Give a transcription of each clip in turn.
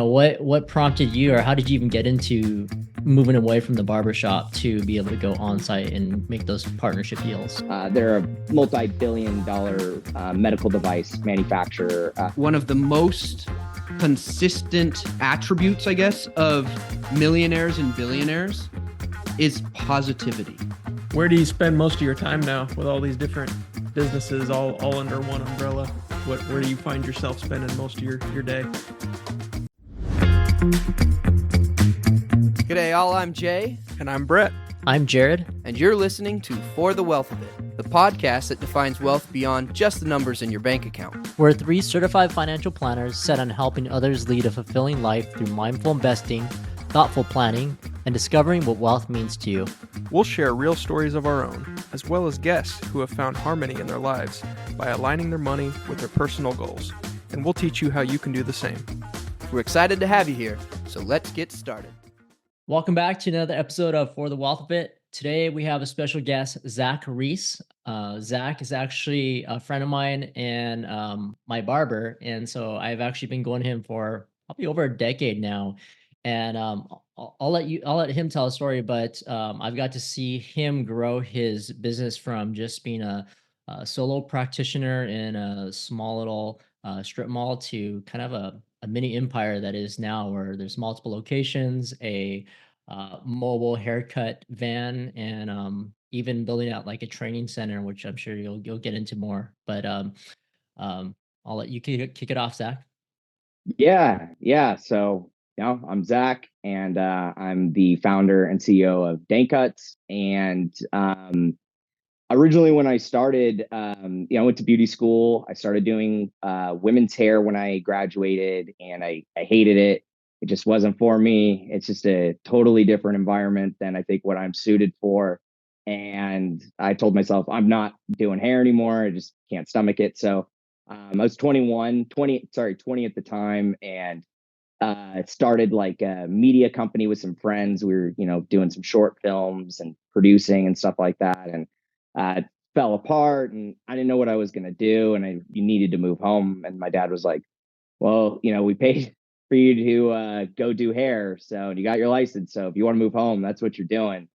What prompted you, or how did you even get into moving away from the barbershop to be able to go on site and make those partnership deals? They're a multi-billion dollar medical device manufacturer. One of the most consistent attributes, I guess, of millionaires and billionaires is positivity. Where do you spend most of your time now with all these different businesses all under one umbrella? Where do you find yourself spending most of your day? G'day, all. I'm Jay. And I'm Brett. I'm Jared. And you're listening to For the Wealth of It, the podcast that defines wealth beyond just the numbers in your bank account. We're three certified financial planners set on helping others lead a fulfilling life through mindful investing, thoughtful planning, and discovering what wealth means to you. We'll share real stories of our own, as well as guests who have found harmony in their lives by aligning their money with their personal goals. And we'll teach you how you can do the same. We're excited to have you here, so let's get started. Welcome back to another episode of For the Wealth of It. Today we have a special guest, Zac Reese. Zac is actually a friend of mine and my barber, and so I've actually been going to him for probably over a decade now. And I'll let him tell a story, but I've got to see him grow his business from just being a solo practitioner in a small little strip mall to kind of a mini empire that is now, where there's multiple locations, a mobile haircut van, and even building out like a training center, which I'm sure you'll get into more. But I'll let you kick it off, Zac. Yeah. So, I'm Zac, and I'm the founder and CEO of Danckuts. And originally, when I started, I went to beauty school. I started doing women's hair when I graduated, and I hated it. It just wasn't for me. It's just a totally different environment than I think what I'm suited for. And I told myself, I'm not doing hair anymore. I just can't stomach it. So I was 20 at the time, and started like a media company with some friends. We were, doing some short films and producing and stuff like that. And it fell apart, and I didn't know what I was going to do. And you needed to move home. And my dad was like, well, we paid for you to go do hair. So you got your license. So if you want to move home, that's what you're doing.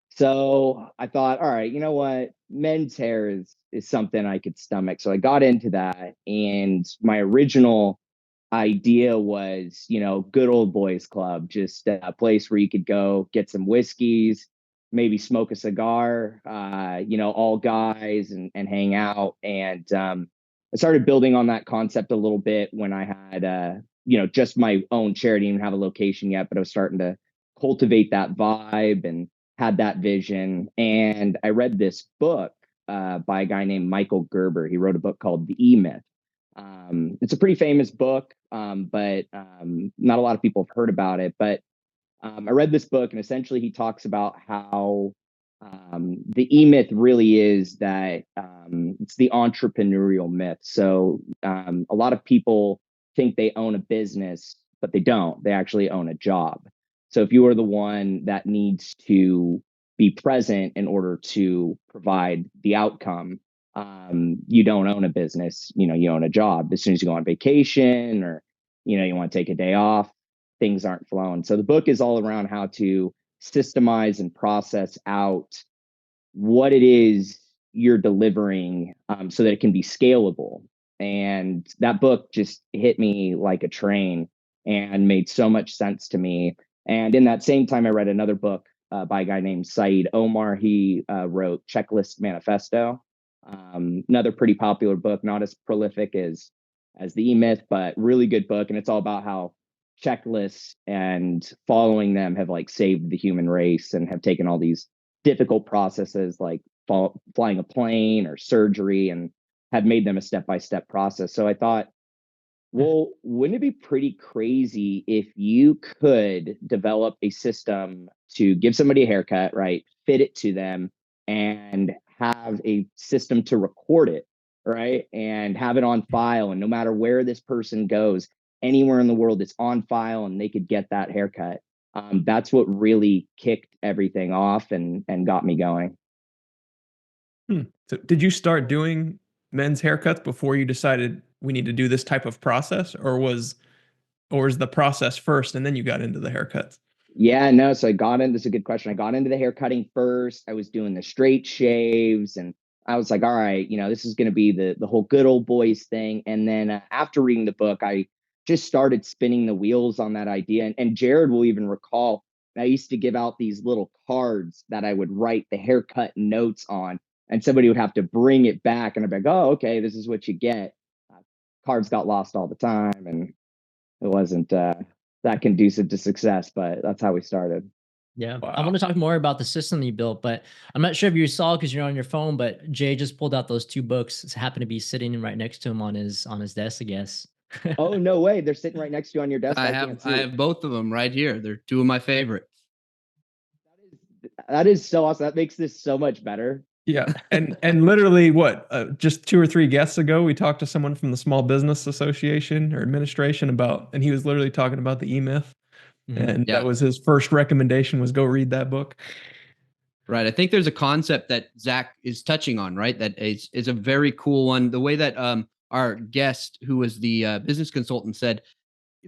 So I thought, all right, you know what? Men's hair is something I could stomach. So I got into that. And my original idea was, good old boys club, just a place where you could go get some whiskeys, maybe smoke a cigar, all guys, and hang out. And I started building on that concept a little bit when I had, just my own charity. Didn't even have a location yet, but I was starting to cultivate that vibe and had that vision. And I read this book by a guy named Michael Gerber. He wrote a book called The E-Myth. It's a pretty famous book, but not a lot of people have heard about it. But I read this book, and essentially he talks about how the E-Myth really is that it's the entrepreneurial myth. So a lot of people think they own a business, but they don't. They actually own a job. So if you are the one that needs to be present in order to provide the outcome, you don't own a business. You own a job. As soon as you go on vacation, or you want to take a day off, things aren't flowing. So the book is all around how to systemize and process out what it is you're delivering, so that it can be scalable. And that book just hit me like a train and made so much sense to me. And in that same time, I read another book by a guy named Saeed Omar. He wrote Checklist Manifesto, another pretty popular book, not as prolific as the E-Myth, but really good book. And it's all about how checklists and following them have like saved the human race, and have taken all these difficult processes like flying a plane or surgery, and have made them a step-by-step process. So I thought, well, wouldn't it be pretty crazy if you could develop a system to give somebody a haircut, right? Fit it to them, and have a system to record it, right? And have it on file. And no matter where this person goes, anywhere in the world, it's on file, and they could get that haircut. That's what really kicked everything off and got me going. So did you start doing men's haircuts before you decided we need to do this type of process, or was or is the process first and then you got into the haircuts? Yeah, no. So I got in. This is a good question. I got into the hair cutting first. I was doing the straight shaves, and I was like, all right, this is going to be the whole good old boys thing. And then after reading the book, I just started spinning the wheels on that idea. And Jared will even recall I used to give out these little cards that I would write the haircut notes on, and somebody would have to bring it back, and I'd be like, oh, okay, this is what you get. Cards got lost all the time, and it wasn't that conducive to success, but that's how we started. Yeah. I want Wow. to talk more about the system you built, but I'm not sure if you saw because you're on your phone, but Jay just pulled out those 2 books. It's happened to be sitting right next to him on his desk, I guess. Oh, no way. They're sitting right next to you on your desk. I I have can't I see. have both of them right here. They're two of my favorites. That is so awesome. That makes this so much better. Yeah, and literally what just 2 or 3 guests ago, we talked to someone from the Small Business Association or administration about, and he was literally talking about the E-Myth, Mhm. and that Yeah. was his first recommendation was go read that book. Right. I think there's a concept that Zach is touching on, right? That is a very cool one. The way that our guest, who was the business consultant, said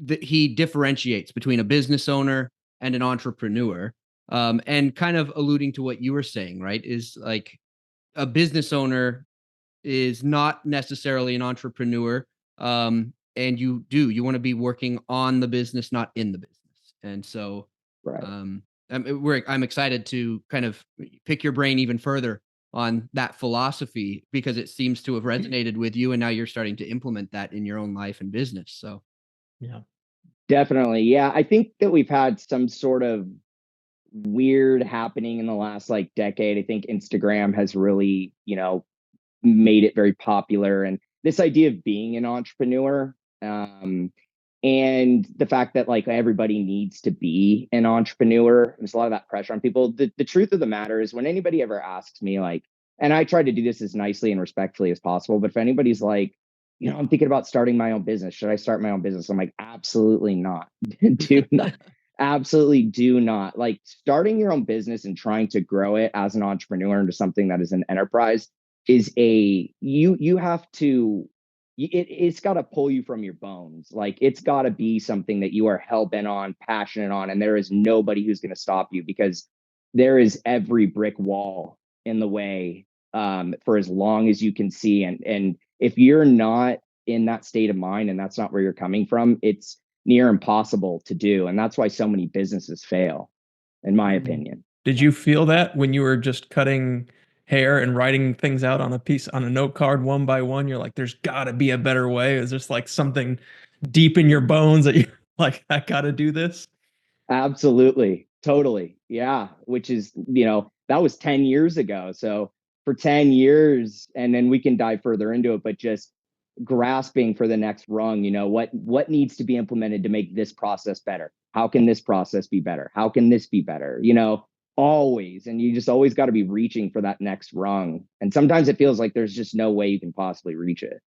that he differentiates between a business owner and an entrepreneur, and kind of alluding to what you were saying, right? Is like a business owner is not necessarily an entrepreneur, and you want to be working on the business, not in the business. And so Right. um, I'm excited to kind of pick your brain even further on that philosophy because it seems to have resonated with you, and now you're starting to implement that in your own life and business. So Yeah. Definitely. Yeah. I think that we've had some sort of weird happening in the last like decade. I think Instagram has really, made it very popular. And this idea of being an entrepreneur, and the fact that like everybody needs to be an entrepreneur, there's a lot of that pressure on people. The truth of the matter is when anybody ever asks me like, and I try to do this as nicely and respectfully as possible, but if anybody's like, I'm thinking about starting my own business, should I start my own business? I'm like, absolutely not. Do not. Absolutely do not. Like starting your own business and trying to grow it as an entrepreneur into something that is an enterprise is you have to it's got to pull you from your bones. Like it's got to be something that you are hell-bent on, passionate on, and there is nobody who's going to stop you because there is every brick wall in the way, for as long as you can see. And if you're not in that state of mind and that's not where you're coming from, it's near impossible to do. And that's why so many businesses fail, in my Mhm. opinion. Did you feel that when you were just cutting hair and writing things out on a note card one by one? You're like, there's got to be a better way. Is there like something deep in your bones that you like, I got to do this? Absolutely. Totally. Yeah. Which is, that was 10 years ago. So for 10 years, and then we can dive further into it, but just grasping for the next rung, what needs to be implemented to make this process better? How can this process be better? How can this be better? Always. And you just always got to be reaching for that next rung. And sometimes it feels like there's just no way you can possibly reach it.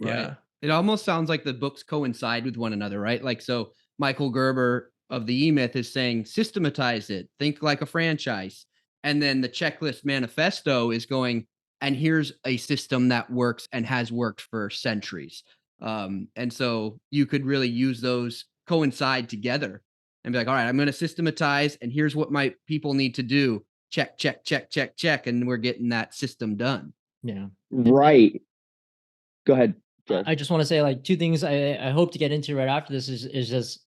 right. Yeah. It almost sounds like the books coincide with one another, right? Like, so Michael Gerber of the E Myth is saying, systematize it, think like a franchise. And then the checklist manifesto is going, and here's a system that works and has worked for centuries. And so you could really use those coincide together and be like, all right, I'm going to systematize, and here's what my people need to do. Check, check, check, check, check. And we're getting that system done. Yeah. And Right. Go ahead, Jared. I just want to say like 2 things I hope to get into right after this is just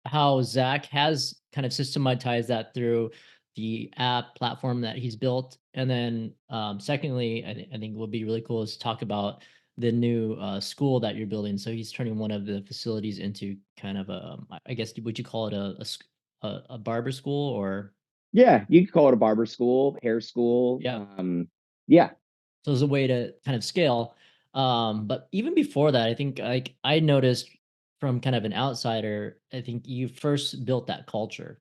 how Zach has kind of systematized that through the app platform that he's built. And then secondly, I think would be really cool is to talk about the new school that you're building. So he's turning one of the facilities into kind of I guess, would you call it a barber school or? Yeah, you could call it a barber school, hair school. Yeah. Yeah. So there's a way to kind of scale. But even before that, I think like I noticed from kind of an outsider, I think you first built that culture.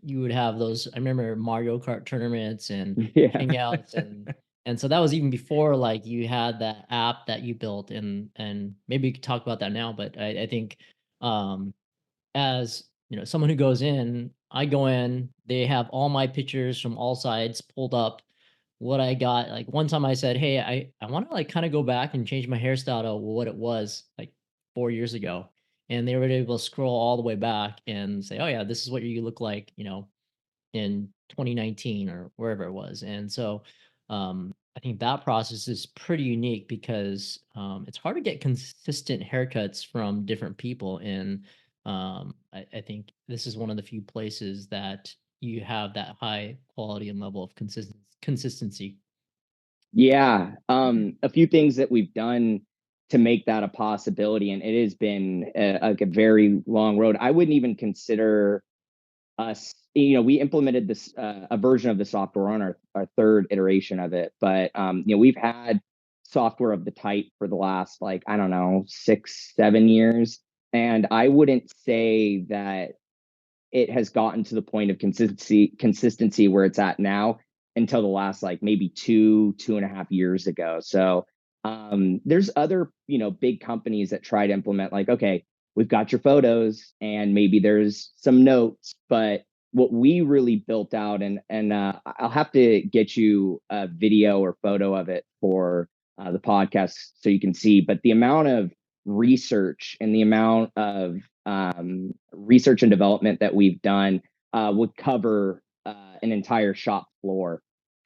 You would have those. I remember Mario Kart tournaments and Yeah. hangouts, and so that was even before like you had that app that you built, and maybe you could talk about that now. But I think um, as someone who goes in, I go in, they have all my pictures from all sides pulled up. What I got, like one time I said, "Hey, I want to like kind of go back and change my hairstyle to what it was like 4 years ago." and they were able to scroll all the way back and say, "Oh yeah, this is what you look like," in 2019 or wherever it was. And so I think that process is pretty unique because it's hard to get consistent haircuts from different people. And I think this is one of the few places that you have that high quality and level of consistency. Yeah. A few things that we've done to make that a possibility, and it has been like a very long road. I wouldn't even consider us, we implemented this a version of the software on our third iteration of it, but we've had software of the type for the last, like, I don't know, 6 7 years, and I wouldn't say that it has gotten to the point of consistency where it's at now until the last, like, maybe 2.5 years ago. So there's other, big companies that try to implement, like, okay, we've got your photos and maybe there's some notes, but what we really built out, and I'll have to get you a video or photo of it for the podcast so you can see, but the amount of research and the amount of research and development that we've done would cover an entire shop floor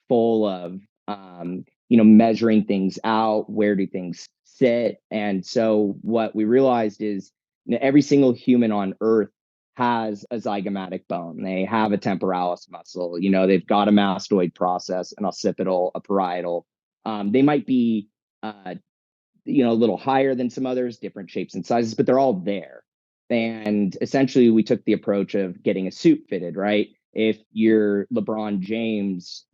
full of measuring things out. Where do things sit? And so what we realized is, every single human on Earth has a zygomatic bone. They have a temporalis muscle. They've got a mastoid process, an occipital, a parietal. They might be a little higher than some others, different shapes and sizes, but they're all there. And essentially, we took the approach of getting a suit fitted, right? If you're LeBron James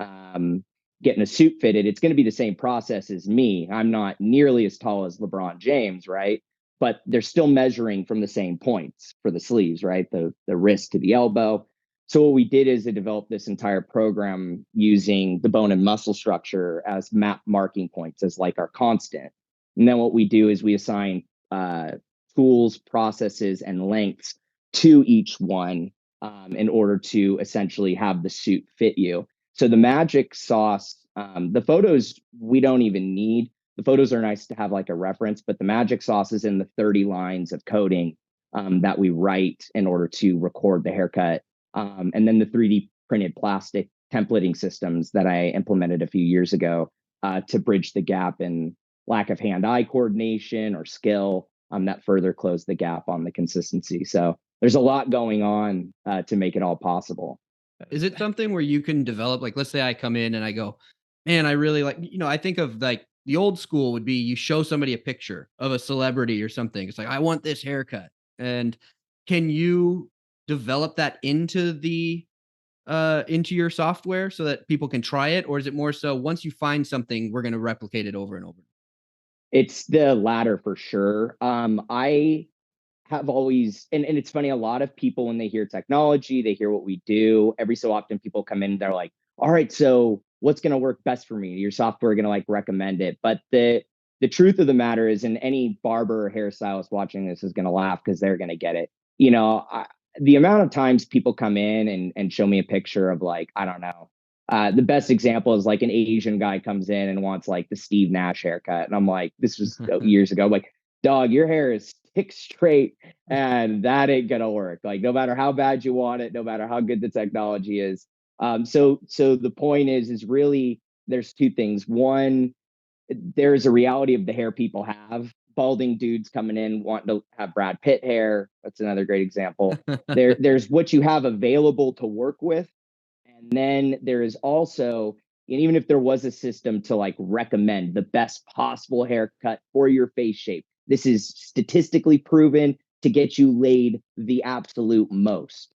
getting a suit fitted, it's going to be the same process as me. I'm not nearly as tall as LeBron James, right? But they're still measuring from the same points for the sleeves, right? The wrist to the elbow. So what we did is to develop this entire program using the bone and muscle structure as map marking points, as like our constant. And then what we do is we assign tools, processes, and lengths to each one in order to essentially have the suit fit you. So the magic sauce, the photos we don't even need. The photos are nice to have like a reference, but the magic sauce is in the 30 lines of coding that we write in order to record the haircut. And then the 3D printed plastic templating systems that I implemented a few years ago to bridge the gap in lack of hand-eye coordination or skill that further close the gap on the consistency. So there's a lot going on to make it all possible. Is it something where you can develop, like, let's say I come in and I go, man, I really like, I think of like the old school would be you show somebody a picture of a celebrity or something. It's like, I want this haircut. And can you develop that into your software so that people can try it? Or is it more so once you find something, we're going to replicate it over and over? It's the latter for sure. I have always, and it's funny, a lot of people, when they hear technology, they hear what we do. Every so often people come in, they're like, all right, so what's going to work best for me? Your software going to like recommend it. But the truth of the matter is, and any barber or hairstylist watching this is going to laugh because they're going to get it. The amount of times people come in and show me a picture of, like, I don't know, the best example is like an Asian guy comes in and wants like the Steve Nash haircut. And I'm like, this was years ago. I'm like, dog, your hair is thick straight, and that ain't gonna work. Like, no matter how bad you want it, no matter how good the technology is. So the point is really, there's two things. One, there's a reality of the hair people have. Balding dudes coming in wanting to have Brad Pitt hair. That's another great example. There's what you have available to work with, and then there is also, and even if there was a system to like recommend the best possible haircut for your face shape, this is statistically proven to get you laid the absolute most.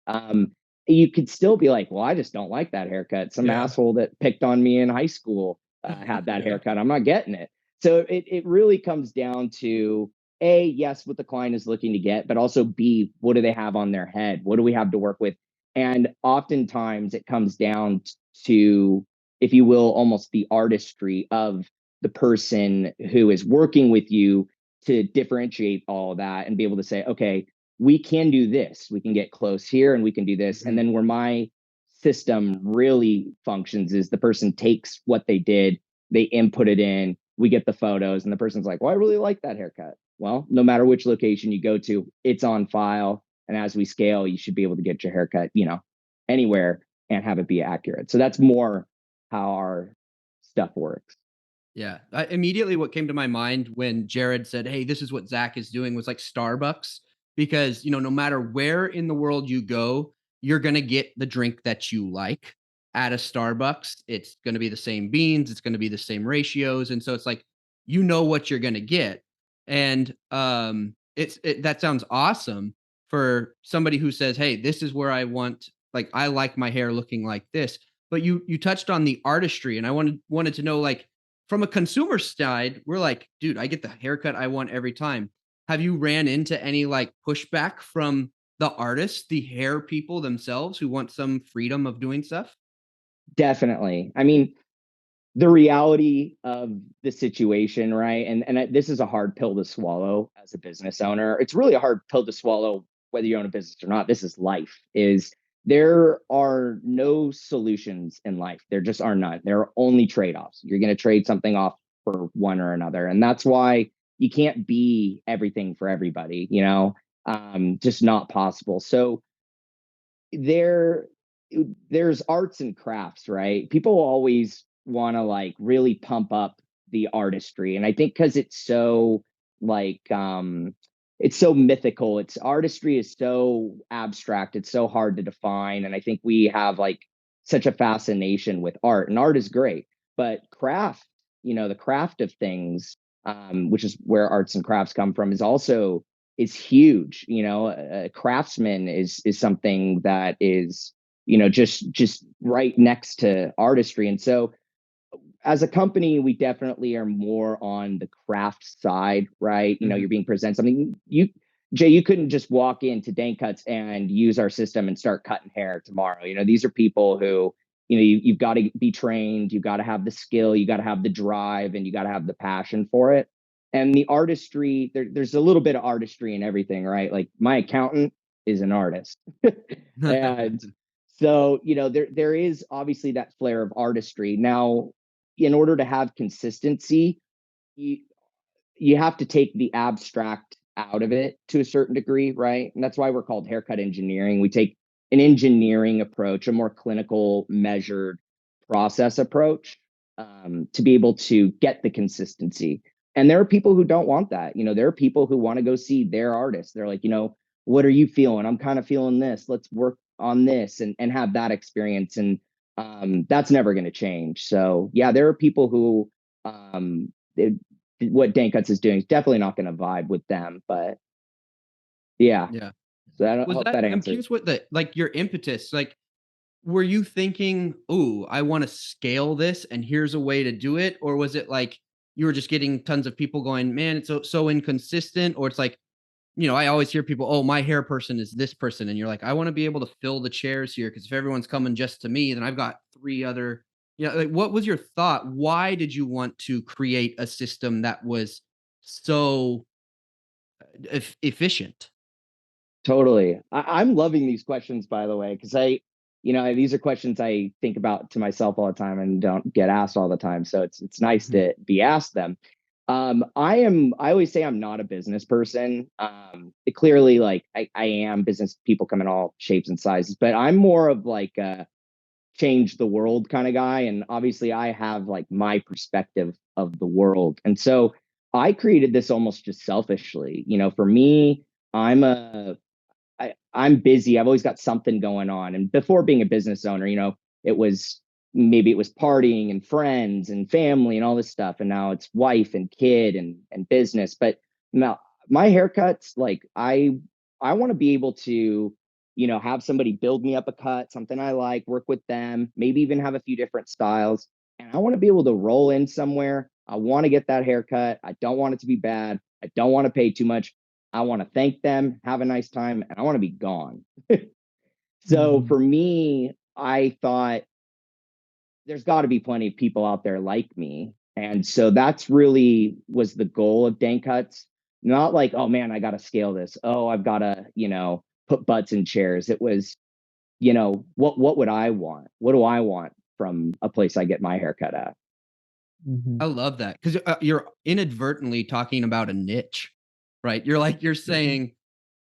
You could still be like, well, I just don't like that haircut. Some asshole that picked on me in high school had that haircut. I'm not getting it. So it really comes down to, A, yes, what the client is looking to get, but also B, what do they have on their head? What do we have to work with? And oftentimes it comes down to, if you will, almost the artistry of the person who is working with you to differentiate all of that and be able to say, okay, we can do this. We can get close here and we can do this. And then where my system really functions is the person takes what they did, they input it in, we get the photos, and the person's like, well, I really like that haircut. Well, no matter which location you go to, it's on file. And as we scale, you should be able to get your haircut, anywhere and have it be accurate. So that's more how our stuff works. Yeah. Immediately what came to my mind when Jared said, "Hey, this is what Zach is doing," was like Starbucks, because, no matter where in the world you go, you're going to get the drink that you like at a Starbucks. It's going to be the same beans, it's going to be the same ratios. And so it's like, what you're going to get. And that sounds awesome for somebody who says, "Hey, this is where I want, like, I like my hair looking like this." But you touched on the artistry, and I wanted to know, like, from a consumer side, we're like, dude, I get the haircut I want every time. Have you ran into any like pushback from the artists, the hair people themselves who want some freedom of doing stuff? Definitely. I mean, the reality of the situation, right? And this is a hard pill to swallow as a business owner. It's really a hard pill to swallow whether you own a business or not. This is life. Is there are no solutions in life. There just are none. There are only trade-offs. You're going to trade something off for one or another. And that's why you can't be everything for everybody, just not possible. So there there's arts and crafts, right? People always want to like really pump up the artistry, and I think because like it's so mythical, it's artistry is so abstract, it's so hard to define, and I think we have like such a fascination with art, and art is great, but craft, the craft of things, which is where arts and crafts come from, is huge. A craftsman is something that is, just right next to artistry. And so as a company, we definitely are more on the craft side, right? You're being presented something. Jay, you couldn't just walk into Danckuts and use our system and start cutting hair tomorrow. These are people who, you've got to be trained, you've got to have the skill, you got to have the drive, and you got to have the passion for it. And the artistry, there's a little bit of artistry in everything, right? Like my accountant is an artist. And so, there is obviously that flair of artistry. Now, in order to have consistency, you you have to take the abstract out of it to a certain degree, right? And that's why we're called haircut engineering. We take an engineering approach, a more clinical, measured process approach, to be able to get the consistency. And there are people who don't want that. There are people who want to go see their artist. They're like, what are you feeling? I'm kind of feeling this. Let's work on this and have that experience. And that's never going to change. So yeah, there are people who it, what Danckuts is doing is definitely not going to vibe with them. But yeah, Yeah. so I don't Was hope that that I'm answers. curious what the like your impetus, like, were you thinking, "Ooh, I want to scale this and here's a way to do it?" Or was it like you were just getting tons of people going, "Man, it's so inconsistent," or it's like, I always hear people, "Oh, my hair person is this person." And you're like, "I want to be able to fill the chairs here because if everyone's coming just to me, then I've got three other." Like, what was your thought? Why did you want to create a system that was so efficient? Totally. I'm loving these questions, by the way, because these are questions I think about to myself all the time and don't get asked all the time. So it's nice Mhm. to be asked them. I always say I'm not a business person. Clearly, like I am. Business people come in all shapes and sizes, but I'm more of like a change the world kind of guy. And obviously I have like my perspective of the world. And so I created this almost just selfishly. For me, I'm a I'm busy. I've always got something going on. And before being a business owner, it was maybe it was partying and friends and family and all this stuff. And now it's wife and kid and business. But now my haircuts, like I want to be able to, have somebody build me up a cut, something I like, work with them, maybe even have a few different styles. And I want to be able to roll in somewhere. I want to get that haircut. I don't want it to be bad. I don't want to pay too much. I want to thank them, have a nice time, and I want to be gone. So Mhm. for me, I thought there's got to be plenty of people out there like me. And so that's really was the goal of Danckuts. Not like, oh man, I got to scale this. Oh, I've got to, put butts in chairs. It was, what would I want? What do I want from a place I get my haircut at? Mhm. I love that because you're inadvertently talking about a niche. right? You're saying,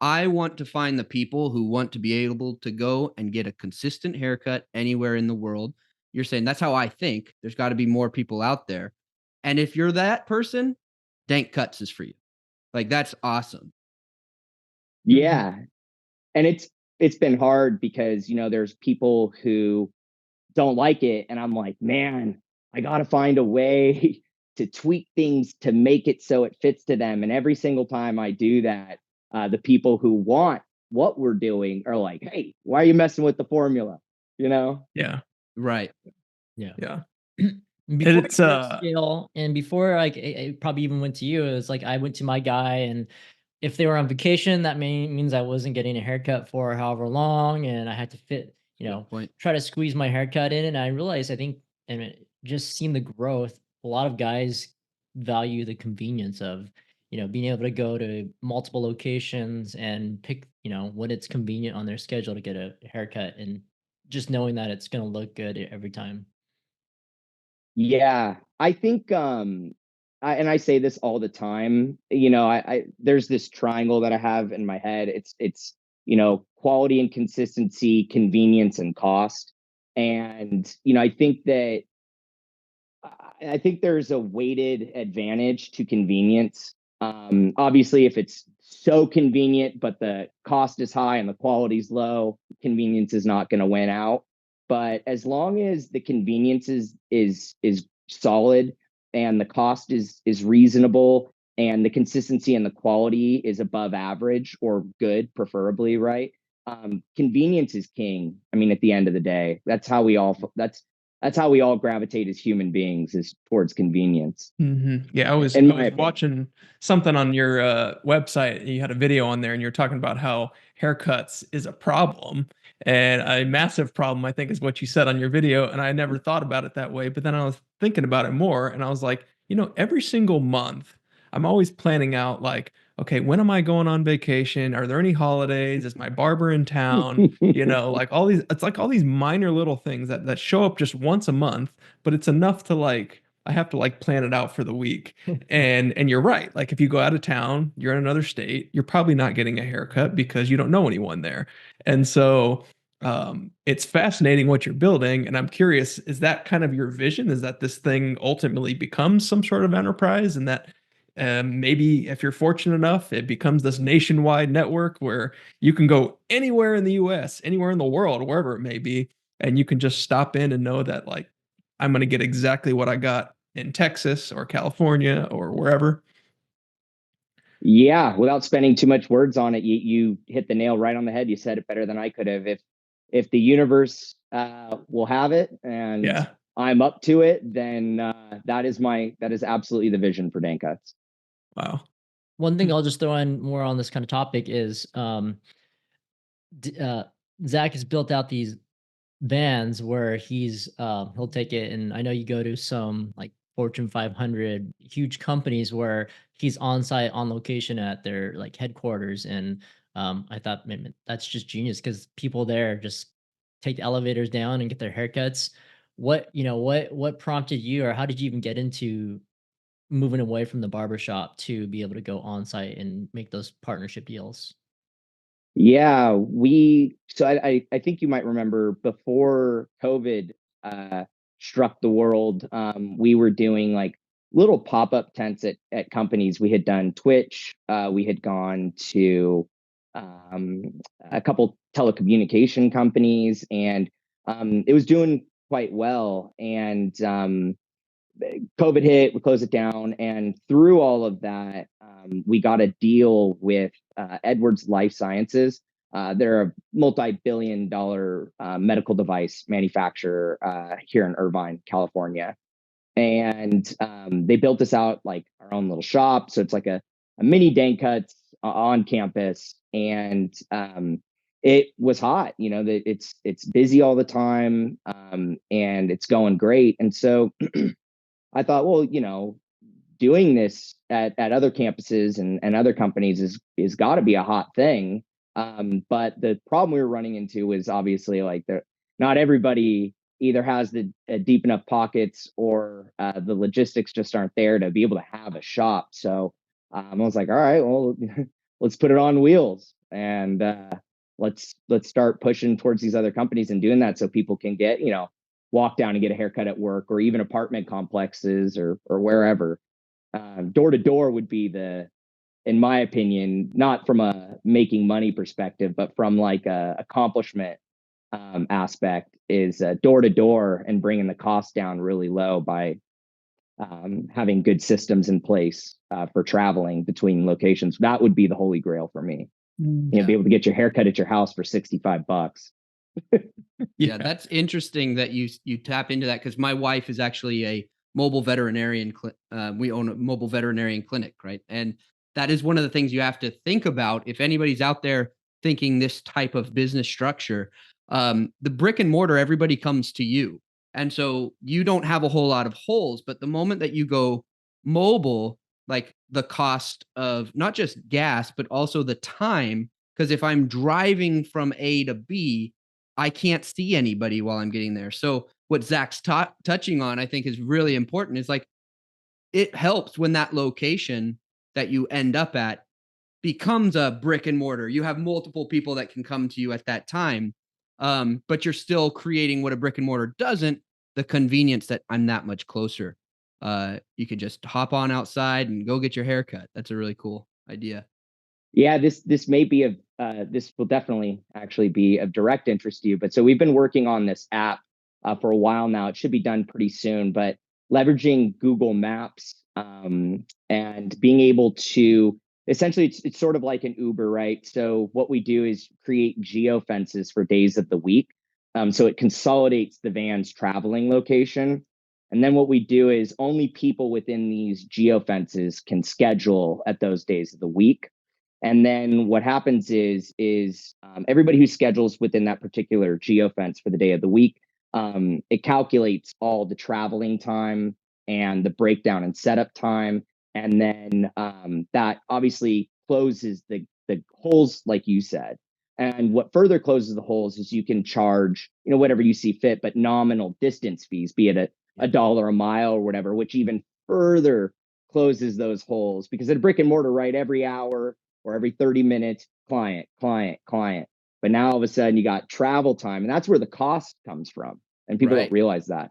I want to find the people who want to be able to go and get a consistent haircut anywhere in the world. You're saying that's how I think. There's got to be more people out there. And if you're that person, Danckuts is for you. Like that's awesome. Yeah. And it's been hard because, there's people who don't like it. And I'm like, man, I got to find a way to tweak things to make it so it fits to them. And every single time I do that, the people who want what we're doing are like, hey, why are you messing with the formula? You know? Yeah. Right. Yeah. Yeah. And Before it's Eric scale and before like it probably even went to you, it was like I went to my guy, and if they were on vacation, that means I wasn't getting a haircut for however long, and I had to fit, Good point. try to squeeze my haircut in. And I realized, I think, and it just seen the growth. A lot of guys value the convenience of, being able to go to multiple locations and pick, when it's convenient on their schedule to get a haircut, and just knowing that it's going to look good every time. Yeah. I think and I say this all the time, I there's this triangle that I have in my head. It's quality and consistency, convenience and cost. And I think there's a weighted advantage to convenience. Obviously, if it's so convenient, but the cost is high and the quality's low, convenience is not going to win out. But as long as the convenience is solid and the cost is reasonable and the consistency and the quality is above average or good, preferably, right? Convenience is king. I mean, at the end of the day, that's how we all gravitate as human beings, is towards convenience, Yeah, I was in I my was opinion. watching something on your website, and you had a video on there, and you're talking about how haircuts is a problem, and a massive problem, I think, is what you said on your video. And I never thought about it that way, but then I was thinking about it more, and I was like, every single month, I'm always planning out like, okay, when am I going on vacation? Are there any holidays? Is my barber in town? Like all these, it's like all these minor little things that show up just once a month, but it's enough to like I have to like plan it out for the week. And you're right. Like if you go out of town, you're in another state, you're probably not getting a haircut because you don't know anyone there. And so it's fascinating what you're building. And I'm curious, is that kind of your vision? Is that this thing ultimately becomes some sort of enterprise, and that maybe if you're fortunate enough, it becomes this nationwide network where you can go anywhere in the US, anywhere in the world, wherever it may be, and you can just stop in and know that like I'm going to get exactly what I got in Texas or California or wherever. Yeah, without spending too much words on it, you hit the nail right on the head. You said it better than I could have. If the universe will have it and Yeah. I'm up to it, then that is absolutely the vision for Danckuts. Wow. One thing Hmm. I'll just throw in more on this kind of topic is, Zach has built out these vans where he'll take it, and I know you go to some like Fortune 500 huge companies where he's on site, on location at their like headquarters. And I thought, man, that's just genius, because people there just take the elevators down and get their haircuts. What prompted you, or how did you even get into moving away from the barbershop to be able to go on site and make those partnership deals? Yeah, I think you might remember before COVID uh, struck the world, we were doing like little pop-up tents at companies. We had done Twitch, we had gone to um, a couple telecommunication companies, and it was doing quite well. And COVID hit, we closed it down, and through all of that, we got a deal with Edwards Life Sciences. They're a multi-billion-dollar medical device manufacturer here in Irvine, California, and they built us out like our own little shop. So it's like a mini Danckuts on campus, and it was hot. That it's busy all the time, and it's going great, and so I thought, well, doing this at other campuses and other companies is got to be a hot thing. But the problem we were running into was obviously like not everybody either has the deep enough pockets or the logistics just aren't there to be able to have a shop. So I was like, all right, well, let's put it on wheels and let's start pushing towards these other companies and doing that so people can get, walk down and get a haircut at work or even apartment complexes or wherever. Door to door would be in my opinion, not from a making money perspective, but from like a accomplishment aspect, is door to door and bringing the cost down really low by having good systems in place for traveling between locations. That would be the holy grail for me. Be able to get your haircut at your house for $65. Yeah, that's interesting that you tap into that, because my wife is actually a mobile veterinarian. We own a mobile veterinarian clinic, right? And that is one of the things you have to think about if anybody's out there thinking this type of business structure. The brick and mortar, everybody comes to you, and so you don't have a whole lot of holes. But the moment that you go mobile, like the cost of not just gas but also the time, because if I'm driving from A to B, I can't see anybody while I'm getting there. So what Zach's touching on, I think, is really important. Is like, it helps when that location that you end up at becomes a brick and mortar. You have multiple people that can come to you at that time, but you're still creating what a brick and mortar doesn't, the convenience that I'm that much closer. You could just hop on outside and go get your haircut. That's a really cool idea. Yeah, this may be of this will definitely actually be of direct interest to you. But so we've been working on this app for a while now. It should be done pretty soon, but leveraging Google Maps and being able to essentially, it's sort of like an Uber, right? So what we do is create geo fences for days of the week. So it consolidates the van's traveling location. And then what we do is only people within these geo fences can schedule at those days of the week. And then what happens is everybody who schedules within that particular geofence for the day of the week, it calculates all the traveling time and the breakdown and setup time, and then that obviously closes the holes, like you said. And what further closes the holes is you can charge, whatever you see fit, but nominal distance fees, be it a dollar a mile or whatever, which even further closes those holes, because at a brick and mortar, right, every hour or every 30 minutes, client, client, client. But now all of a sudden you got travel time, and that's where the cost comes from. And people don't realize that.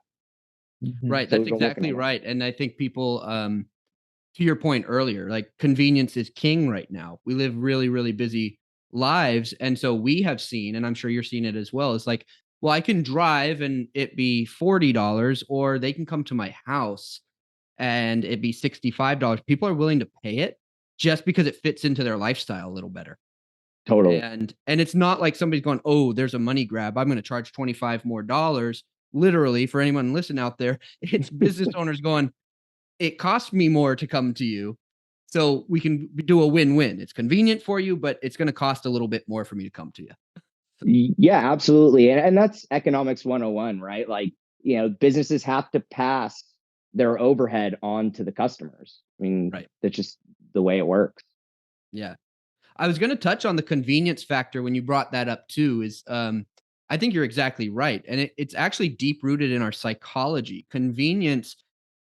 Right. So That's we've been working exactly on that. right. And I think people, to your point earlier, like, convenience is king right now. We live really, really busy lives. And so we have seen, and I'm sure you're seeing it as well, it's like, well, I can drive and it be $40, or they can come to my house and it be $65. People are willing to pay it just because it fits into their lifestyle a little better. Totally. And it's not like somebody's going, oh, there's a money grab, I'm going to charge 25 more dollars. Literally, for anyone listening out there, it's business owners going, it costs me more to come to you, so we can do a win-win. It's convenient for you, but it's going to cost a little bit more for me to come to you. Yeah, absolutely. And that's economics 101, right? Like, businesses have to pass their overhead on to the customers. I mean, Right. that's just the way it works. Yeah. I was going to touch on the convenience factor when you brought that up too. Is I think you're exactly right, and it's actually deep rooted in our psychology. Convenience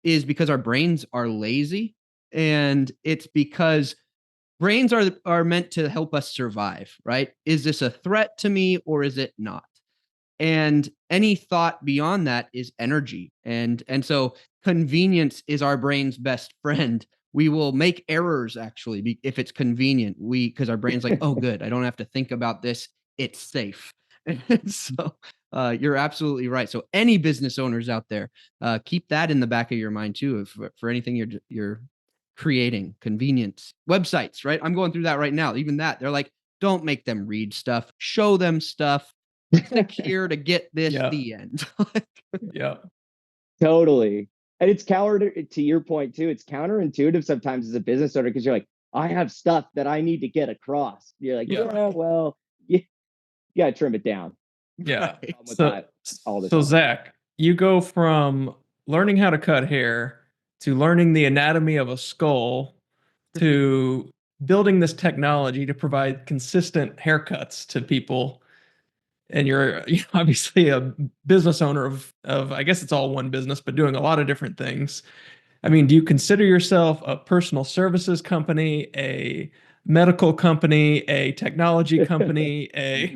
is because our brains are lazy, and it's because brains are meant to help us survive, right? Is this a threat to me or is it not? And any thought beyond that is energy. And so convenience is our brain's best friend. We will make errors, actually, if it's convenient. Because our brain's like, oh, good, I don't have to think about this, it's safe. And so you're absolutely right. So any business owners out there, keep that in the back of your mind too, for anything you're creating. Convenience websites, right? I'm going through that right now. Even that, they're like, don't make them read stuff, show them stuff, click here to get this, Yeah. the end. Yeah. Totally. And it's counter to your point too. It's counterintuitive sometimes as a business owner, because you're like, I have stuff that I need to get across. You're like, Yeah. yeah, well, you gotta trim it down. Yeah. Right. With that all the So time. Zach, you go from learning how to cut hair to learning the anatomy of a skull to building this technology to provide consistent haircuts to people. And you're obviously a business owner of I guess it's all one business, but doing a lot of different things. I mean, do you consider yourself a personal services company, a medical company, a technology company, a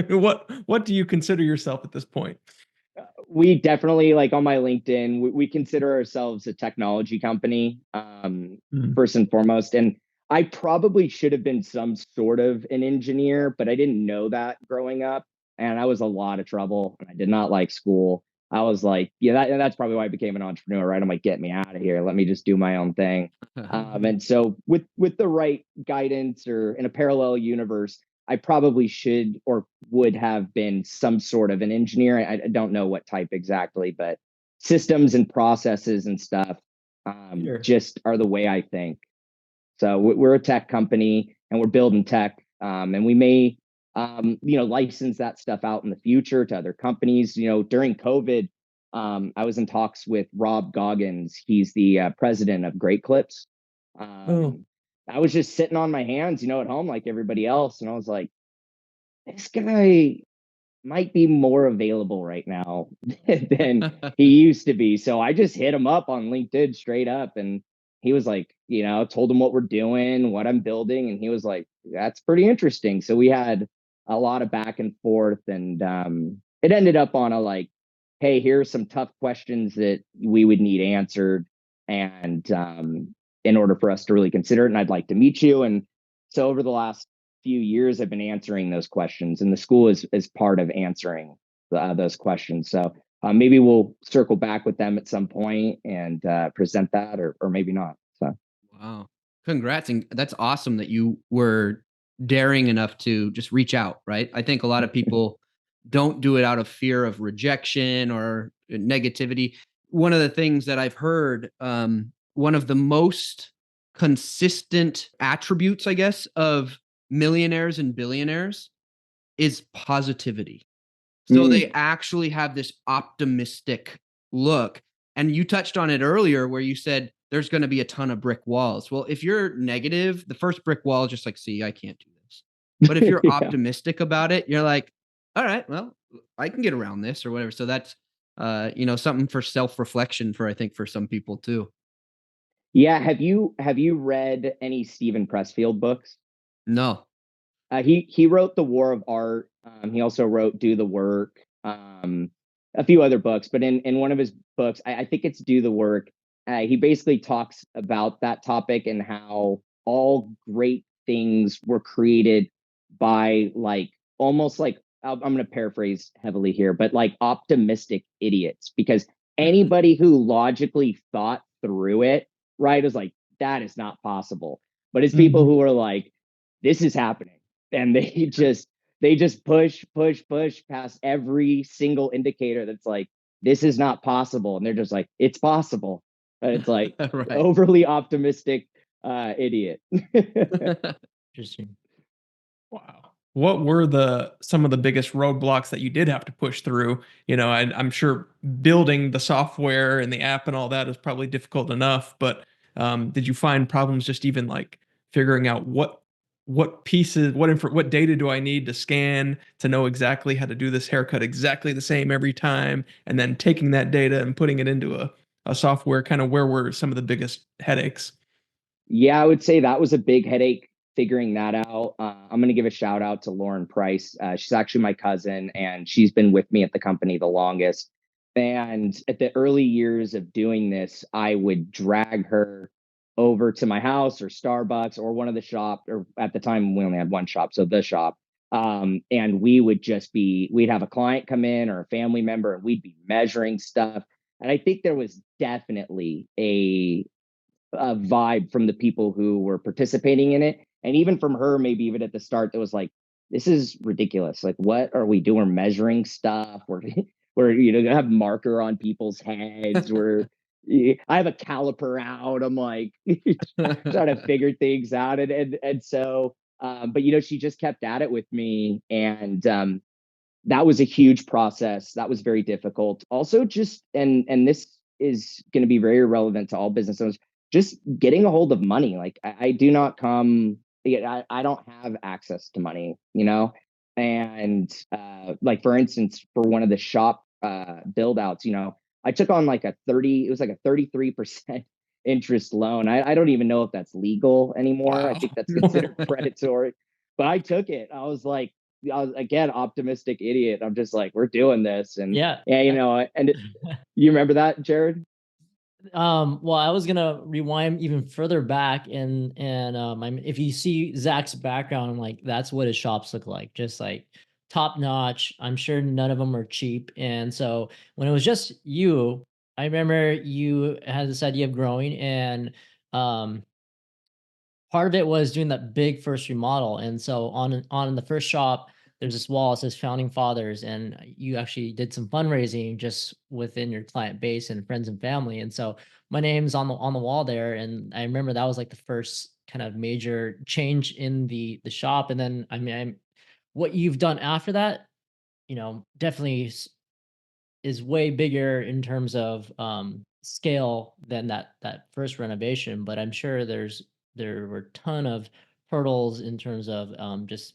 what do you consider yourself at this point? We definitely, like on my LinkedIn, we consider ourselves a technology company, Mm. first and foremost. And I probably should have been some sort of an engineer, but I didn't know that growing up. And I was a lot of trouble. And I did not like school. I was like, yeah, that's probably why I became an entrepreneur, right? I'm like, get me out of here. Let me just do my own thing. And so with the right guidance or in a parallel universe, I probably should or would have been some sort of an engineer. I don't know what type exactly, but systems and processes and stuff Sure. just are the way I think. So we're a tech company and we're building tech, and we may, license that stuff out in the future to other companies. During COVID, I was in talks with Rob Goggins. He's the president of Great Clips. Oh. Um, I was just sitting on my hands, at home like everybody else, and I was like, this guy might be more available right now than he used to be. So I just hit him up on LinkedIn straight up, and he was like, told him what we're doing, what I'm building, and he was like, that's pretty interesting. So we had a lot of back and forth, and it ended up on a like, hey, here's some tough questions that we would need answered, and in order for us to really consider it, and I'd like to meet you. And so over the last few years, I've been answering those questions, and the school is part of answering those questions. So maybe we'll circle back with them at some point and present that, or maybe not. So Wow. Congrats. And that's awesome that you were daring enough to just reach out, right? I think a lot of people don't do it out of fear of rejection or negativity. One of the things that I've heard, one of the most consistent attributes, I guess, of millionaires and billionaires is positivity. So they mm, actually have this optimistic look. And you touched on it earlier where you said there's going to be a ton of brick walls. Well, if you're negative, the first brick wall is just like, see, I can't do this. But if you're yeah. optimistic about it, you're like, all right, well, I can get around this or whatever. So that's something for self-reflection for I think for some people too. Yeah, have you read any Stephen Pressfield books? No. He wrote The War of Art. He also wrote Do the Work, a few other books. But in one of his books, I think it's Do the Work, he basically talks about that topic and how all great things were created by like almost like I'm going to paraphrase heavily here, but like optimistic idiots, because anybody who logically thought through it, right, is like, that is not possible. But it's people Mhm. who are like, this is happening, and they just push past every single indicator that's like, this is not possible, and they're just like, it's possible. And it's like Right. overly optimistic idiot. Interesting. Wow. What were some of the biggest roadblocks that you did have to push through? I'm sure building the software and the app and all that is probably difficult enough, but did you find problems just even like figuring out what pieces, what data do I need to scan to know exactly how to do this haircut exactly the same every time, and then taking that data and putting it into a software, kind of where were some of the biggest headaches? Yeah, I would say that was a big headache figuring that out. I'm going to give a shout out to Lauren Price. She's actually my cousin, and she's been with me at the company the longest. And at the early years of doing this, I would drag her over to my house or Starbucks or one of the shop, or at the time we only had one shop, so the shop. And we'd have a client come in or a family member, and we'd be measuring stuff. And I think there was definitely a vibe from the people who were participating in it. And even from her, maybe even at the start, that was like, this is ridiculous. Like, what are we doing? We're measuring stuff. We're gonna have marker on people's heads. I have a caliper out. I'm like trying to figure things out. And so, but she just kept at it with me. And that was a huge process. That was very difficult. Also, just and this is going to be very relevant to all business owners. Just getting a hold of money. Like I do not come. I don't have access to money. And like for instance, for one of the shop build outs, I took on like a 33% interest loan. I don't even know if that's legal anymore. I Wow. think that's considered predatory, but I took it. I was again optimistic idiot. I'm just like, we're doing this, and Yeah. yeah, you remember that, Jared? Well, I was gonna rewind even further back, and if you see Zach's background, I'm like, that's what his shops look like, just like top notch. I'm sure none of them are cheap. And so when it was just you, I remember you had this idea of growing, and um, part of it was doing that big first remodel. And so on the first shop, there's this wall that says founding fathers, and you actually did some fundraising just within your client base and friends and family. And so my name's on the wall there. And I remember that was like the first kind of major change in the shop. And then I mean what you've done after that, definitely is way bigger in terms of scale than that first renovation. But I'm sure there were a ton of hurdles in terms of just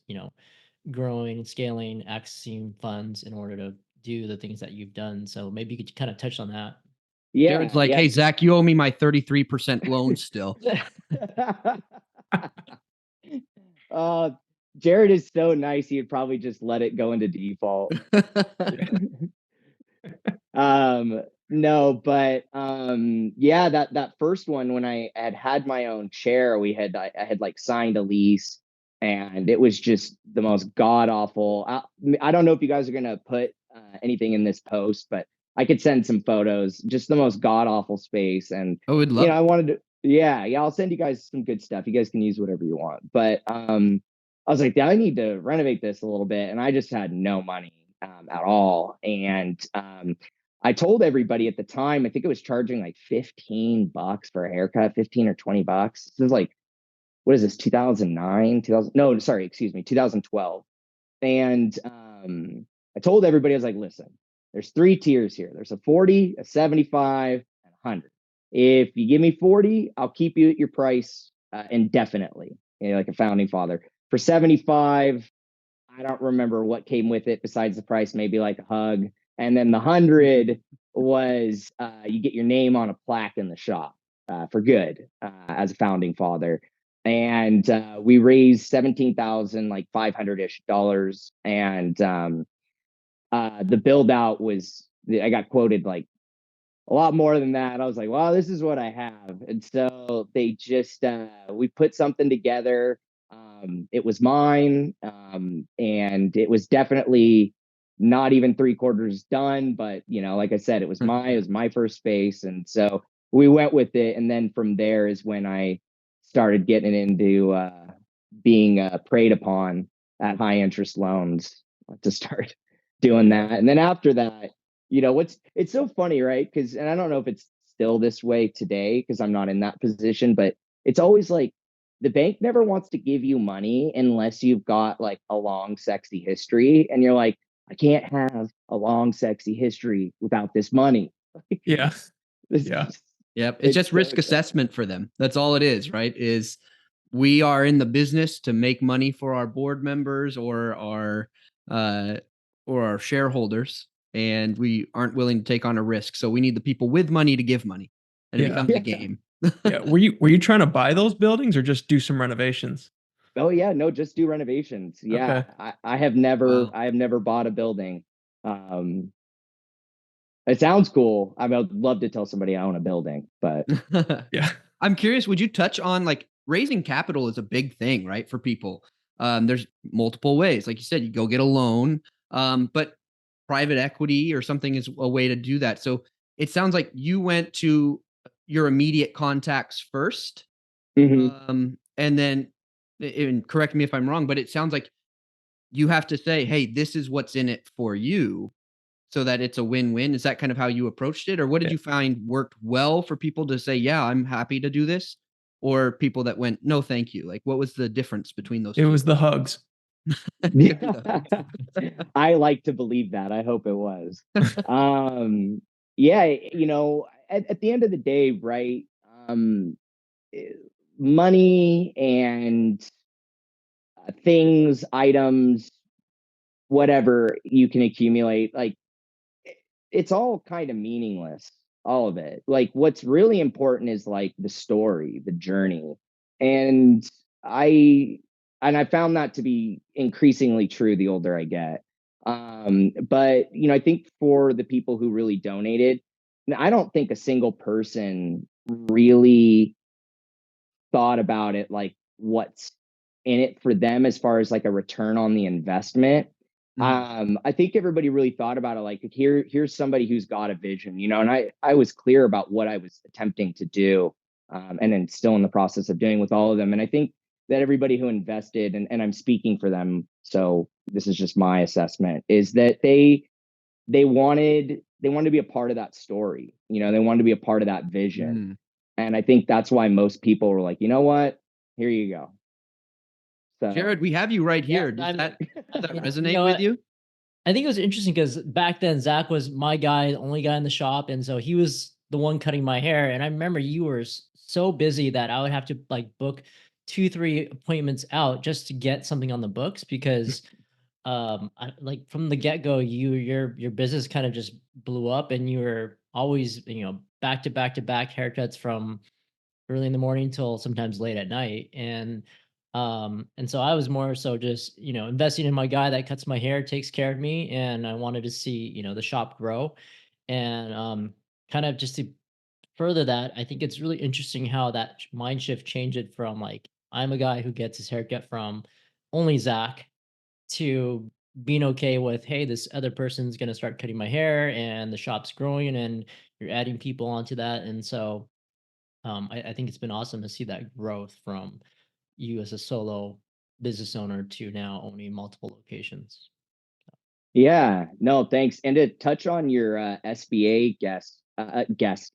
growing, scaling, accessing funds in order to do the things that you've done. So maybe you could kind of touch on that. Jared's Yeah, like, yeah. hey, Zach, you owe me my 33% loan still. uh, Jared is so nice. He'd probably just let it go into default. No, but yeah, that first one when I had my own chair, I had like signed a lease, and it was just the most god awful. I don't know if you guys are gonna put anything in this post, but I could send some photos. Just the most god awful space, and I would love I it. wanted to. Yeah, yeah, I'll send you guys some good stuff. You guys can use whatever you want, but I was like, I need to renovate this a little bit, and I just had no money at all, and I told everybody at the time, I think it was charging like $15 for a haircut, 15 or $20. This is like, what is this, 2009, 2000? No, sorry, excuse me, 2012. And I told everybody, I was like, listen, there's three tiers here. There's a 40, a 75, and 100. If you give me 40, I'll keep you at your price indefinitely, like a founding father. For 75, I don't remember what came with it besides the price, maybe like a hug. And then the 100 was you get your name on a plaque in the shop for good as a founding father. And we raised 17,000 like 500 ish dollars. And the build out was, I got quoted like a lot more than that. I was like, wow, this is what I have. And so they just, we put something together. It was mine. And it was definitely not even three quarters done, but like I said, it was my first space. And so we went with it. And then from there is when I started getting into, being preyed upon at high interest loans to start doing Yeah. that. And then after that, it's so funny, right? Because, and I don't know if it's still this way today because I'm not in that position, but it's always like the bank never wants to give you money unless you've got like a long, sexy history. And you're like, I can't have a long, sexy history without this money. Yeah. Yeah. Yep. It's It's just so risk dumb. assessment for them. That's all it is, right? Is we are in the business to make money for our board members uh or our shareholders, and we aren't willing to take on a risk. So we need the people with money to give money, and it Yeah. becomes a Yeah. game. Yeah. Were you trying to buy those buildings or just do some renovations? Oh yeah, no, just do renovations. Yeah. Okay. Wow. I have never bought a building. Um, it sounds cool. I would love to tell somebody I own a building, but Yeah. I'm curious, would you touch on like raising capital is a big thing, right? For people. There's multiple ways. Like you said, you go get a loan, but private equity or something is a way to do that. So it sounds like you went to your immediate contacts first. mhm. And then, and correct me if I'm wrong, but it sounds like you have to say, hey, this is what's in it for you so that it's a win-win. Is that kind of how you approached it? Or what did Yeah. you find worked well for people to say, yeah, I'm happy to do this? Or people that went, no, thank you. Like, what was the difference between those It two? was the hugs. Give me the I like to believe that. I hope it was. Um, yeah, at the end of the day, right? Um, eh, Money and things, items, whatever you can accumulate, like it's all kind of meaningless all of it. Like what's really important is like the story, the journey. And I I found that to be increasingly true the older I get. But you know, I think for the people who really donated, I don't think a single person really thought about it like what's in it for them as far as like a return on the investment. Mm. I think everybody really thought about it like here's somebody who's got a vision, you know, and I was clear about what I was attempting to do, and then still in the process of doing with all of them. And I think that everybody who invested, and I'm speaking for them, so this is just my assessment, is that they wanted to be a part of that story. You know, they wanted to be a part of that vision. Mm. And I think that's why most people were like, you know what? Here you go. So Jared, we have you right Yeah, here. Does I mean, that you resonate know with what? you? I think it was interesting because back then Zach was my guy, the only guy in the shop, and so he was the one cutting my hair. And I remember you were so busy that I would have to like book 2, 3 appointments out just to get something on the books because like from the get-go, your business kind of just blew up, and you were always back to back to back haircuts from early in the morning till sometimes late at night. And so I was more so just investing in my guy that cuts my hair, takes care of me, and I wanted to see the shop grow. And kind of just to further that, I think it's really interesting how that mind shift changed it from like I'm a guy who gets his haircut from only Zach to being okay with, hey, this other person's going to start cutting my hair and the shop's growing and you're adding people onto that. And so I think it's been awesome to see that growth from you as a solo business owner to now owning multiple locations. yeah, no, thanks. And to touch on your SBA guest,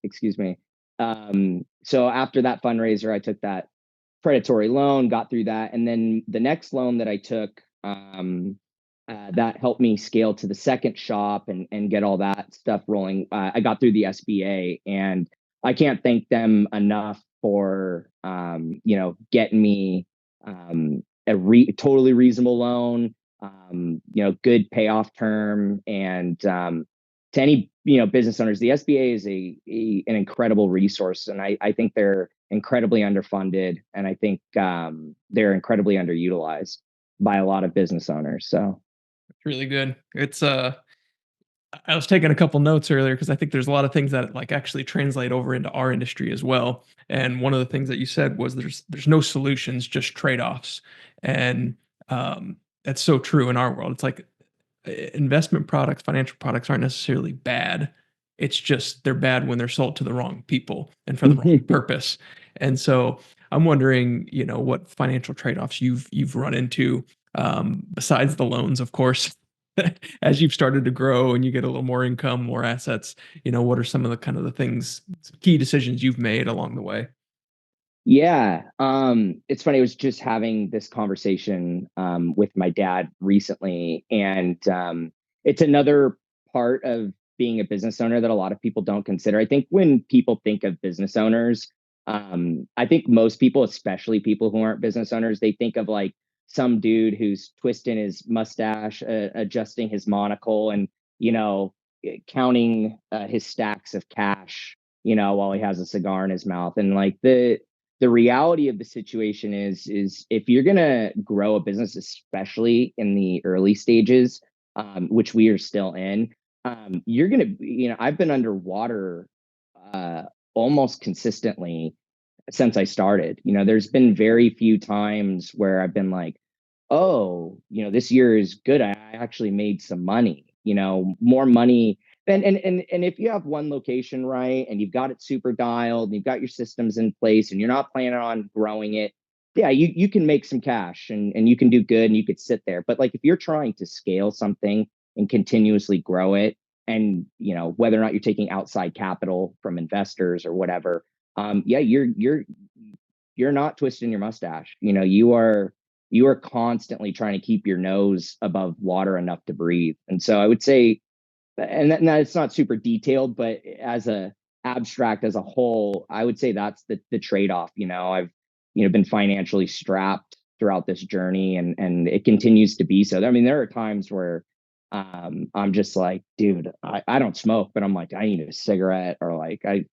excuse me. So after that fundraiser, I took that predatory loan, got through that, and then the next loan that I took, that helped me scale to the second shop and get all that stuff rolling. I got through the SBA, and I can't thank them enough for getting me a totally reasonable loan, good payoff term, and to any business owners, the SBA is an incredible resource, and I think they're incredibly underfunded, and I think they're incredibly underutilized by a lot of business owners. So It's really good. It's I was taking a couple notes earlier because I think there's a lot of things that like actually translate over into our industry as well. And one of the things that you said was there's no solutions, just trade-offs. And that's so true in our world. It's like investment products, financial products aren't necessarily bad. It's just they're bad when they're sold to the wrong people and for the wrong purpose. And so I'm wondering, what financial trade-offs you've run into, besides the loans, of course, as you've started to grow and you get a little more income, more assets. What are some of the kind of the things, key decisions you've made along the way? yeah, it's funny. I was just having this conversation with my dad recently, and it's another part of being a business owner that a lot of people don't consider. I think when people think of business owners, I think most people, especially people who aren't business owners, they think of like some dude who's twisting his mustache, adjusting his monocle, and you know, counting his stacks of cash, while he has a cigar in his mouth. And like the reality of the situation is if you're going to grow a business, especially in the early stages, which we are still in, you're going to, I've been underwater uh, almost consistently since I started. There's been very few times where I've been like, oh, this year is good. I actually made some money, more money. And if you have one location right and you've got it super dialed and you've got your systems in place and you're not planning on growing it, yeah, you can make some cash and you can do good and you could sit there. But like if you're trying to scale something and continuously grow it, and whether or not you're taking outside capital from investors or whatever, yeah, you're not twisting your mustache. You are constantly trying to keep your nose above water enough to breathe. And so I would say, and it's not super detailed, but as a abstract as a whole, I would say that's the trade-off. I've been financially strapped throughout this journey, and it continues to be so. I mean, there are times where I'm just like, dude, I don't smoke, but I'm like, I need a cigarette, or like I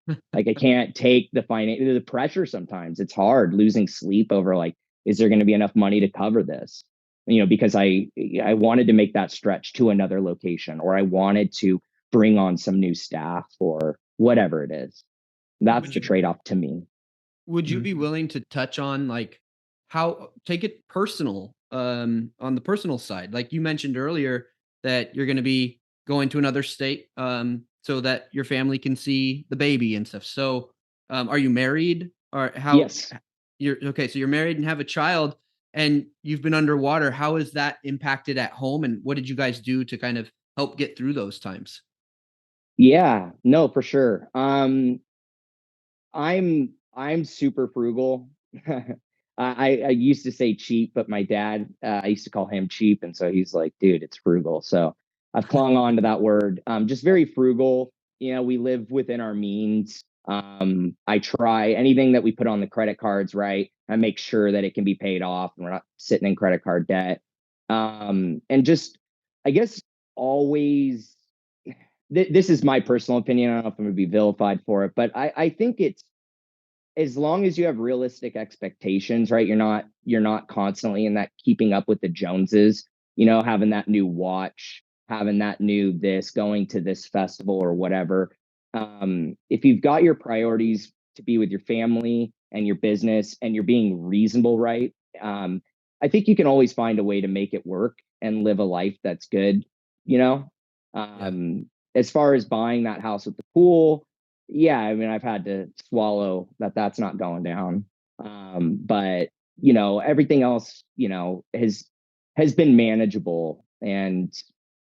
can't take the pressure sometimes. It's hard losing sleep over like, is there going to be enough money to cover this? Because I wanted to make that stretch to another location, or I wanted to bring on some new staff, or whatever it is. That's Would the you? trade-off to me. Would you be Mhm. willing to touch on like how take it personal on the personal side? Like you mentioned earlier that you're going to be going to another state so that your family can see the baby and stuff. So are you married or how Yes. you're okay, so you're married and have a child and you've been underwater. How has that impacted at home and what did you guys do to kind of help get through those times? Yeah, no, for sure. I'm super frugal. I used to say cheap, but my dad, I used to call him cheap, and so he's like, dude, it's frugal. So I've clung on to that word. Just very frugal. We live within our means. I try anything that we put on the credit cards, right? I make sure that it can be paid off, and we're not sitting in credit card debt. And just, I guess, always. This is my personal opinion. I don't know if I'm going to be vilified for it, but I think it's, as long as you have realistic expectations, right? You're not constantly in that keeping up with the Joneses, having that new watch, having that new this, going to this festival or whatever. If you've got your priorities to be with your family and your business, and you're being reasonable, right? I think you can always find a way to make it work and live a life that's good, you know? Yeah. As far as buying that house with the pool, yeah, I mean, I've had to swallow that that's not going down. But everything else, has been manageable, and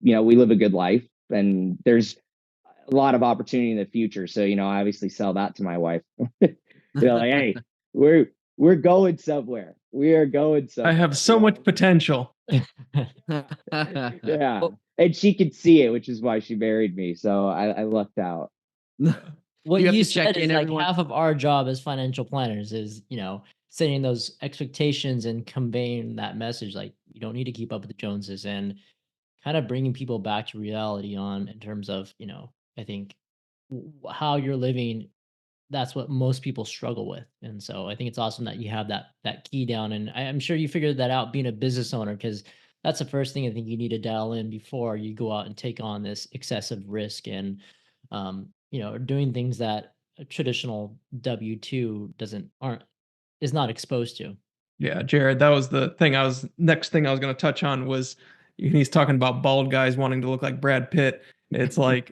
we live a good life, and there's a lot of opportunity in the future. So, I obviously sell that to my wife. Like, hey, we're going somewhere. We are going I somewhere. have so much potential. Yeah. Well, And she could see it, which is why she married me. So I lucked out. Yeah. what You have you to check said is in like everyone. half of our job as financial planners is, setting those expectations and conveying that message. Like, you don't need to keep up with the Joneses, and kind of bringing people back to reality on in terms of, I think how you're living. That's what most people struggle with. And so I think it's awesome that you have that key down. And I'm sure you figured that out being a business owner, because that's the first thing I think you need to dial in before you go out and take on this excessive risk, and doing things that a traditional W-2 doesn't aren't is not exposed to. Yeah, Jared, that was the thing next thing I was going to touch on was he's talking about bald guys wanting to look like Brad Pitt. It's like,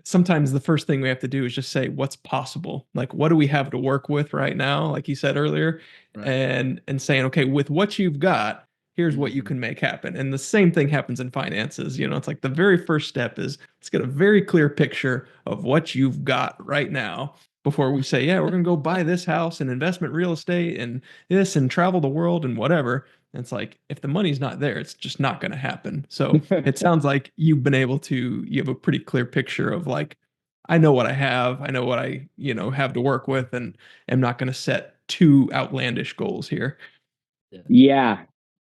sometimes the first thing we have to do is just say what's possible. Like, what do we have to work with right now, like you said earlier, Right. and saying, okay, with what you've got, here's what you Mhm. can make happen. And the same thing happens in finances. It's like the very first step is let's get a very clear picture of what you've got right now before we say, yeah, we're going to go buy this house and investment real estate and this and travel the world and whatever. And it's like, if the money's not there, it's just not going to happen. So it sounds like you have a pretty clear picture of like, I know what I have, I know what I, have to work with, and am not going to set too outlandish goals here. Yeah. Yeah.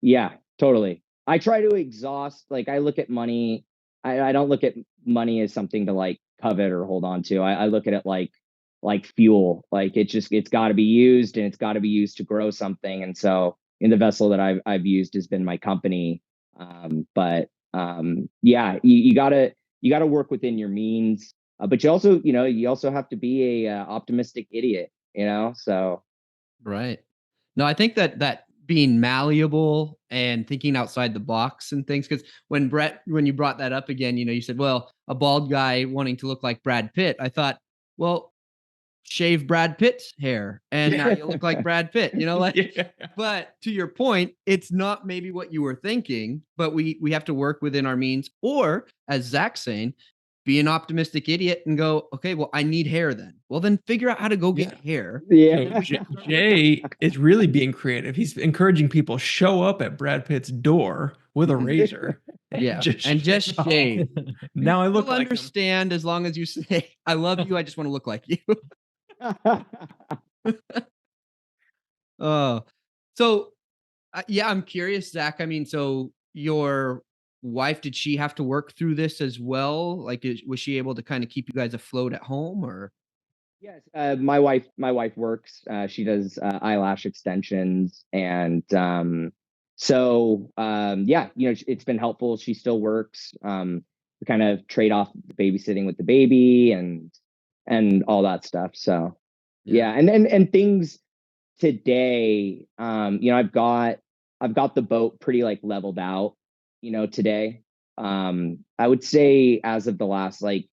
Yeah, totally. I try to exhaust, like, I look at money. I don't look at money as something to like covet or hold on to. I look at it like fuel. Like, it's got to be used, and it's got to be used to grow something. And so in the vessel that I've used has been my company. But yeah, you gotta work within your means. But you also have to be a optimistic idiot. So Right. No, I think that being malleable and thinking outside the box and things, because when you brought that up again, you said, well, a bald guy wanting to look like Brad Pitt. I thought, well, shave Brad Pitt's hair and now you look like Brad Pitt, like, Yeah. but to your point, it's not maybe what you were thinking, but we have to work within our means, or as Zach's saying, be an optimistic idiot and go, okay, well, I need hair then. Well, then figure out how to go get Yeah. hair. So yeah. Jay is really being creative. He's encouraging people show up at Brad Pitt's door with a razor and Yeah, just and just shave off. shave. Now I look He'll like him. understand as long as you say, "I love you. I just want to look like you." Oh, so yeah, I'm curious, Zach. I mean, so your wife, did she have to work through this as well? Like, was she able to kind of keep you guys afloat at home, or? Yes, my wife works. She does eyelash extensions, and yeah, it's been helpful. She still works. We kind of trade off babysitting with the baby and all that stuff. So Yeah. yeah, and things today. I've got the boat pretty like leveled out. Today. I would say as of the last like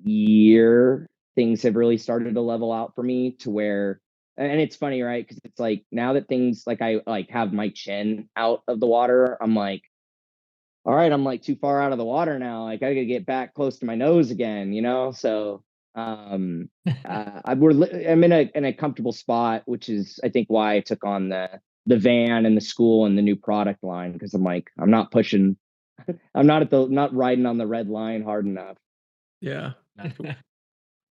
year, things have really started to level out for me to where, and it's funny, right? Because it's like now that things like I like have my chin out of the water, I'm like, all right, I'm like too far out of the water now. Like I gotta get back close to my nose again. So I'm in a comfortable spot, which is I think why I took on the van and the school and the new product line, because I'm like, I'm not pushing, I'm not riding on the red line hard enough. Yeah.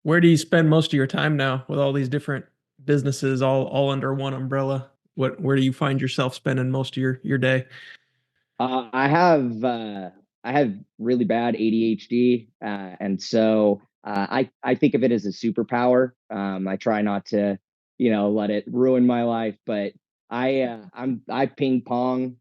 Where do you spend most of your time now with all these different businesses all under one umbrella? Where do you find yourself spending most of your day? Uh, I have uh, I have really bad ADHD, and so I think of it as a superpower. I try not to, let it ruin my life, but I ping pong,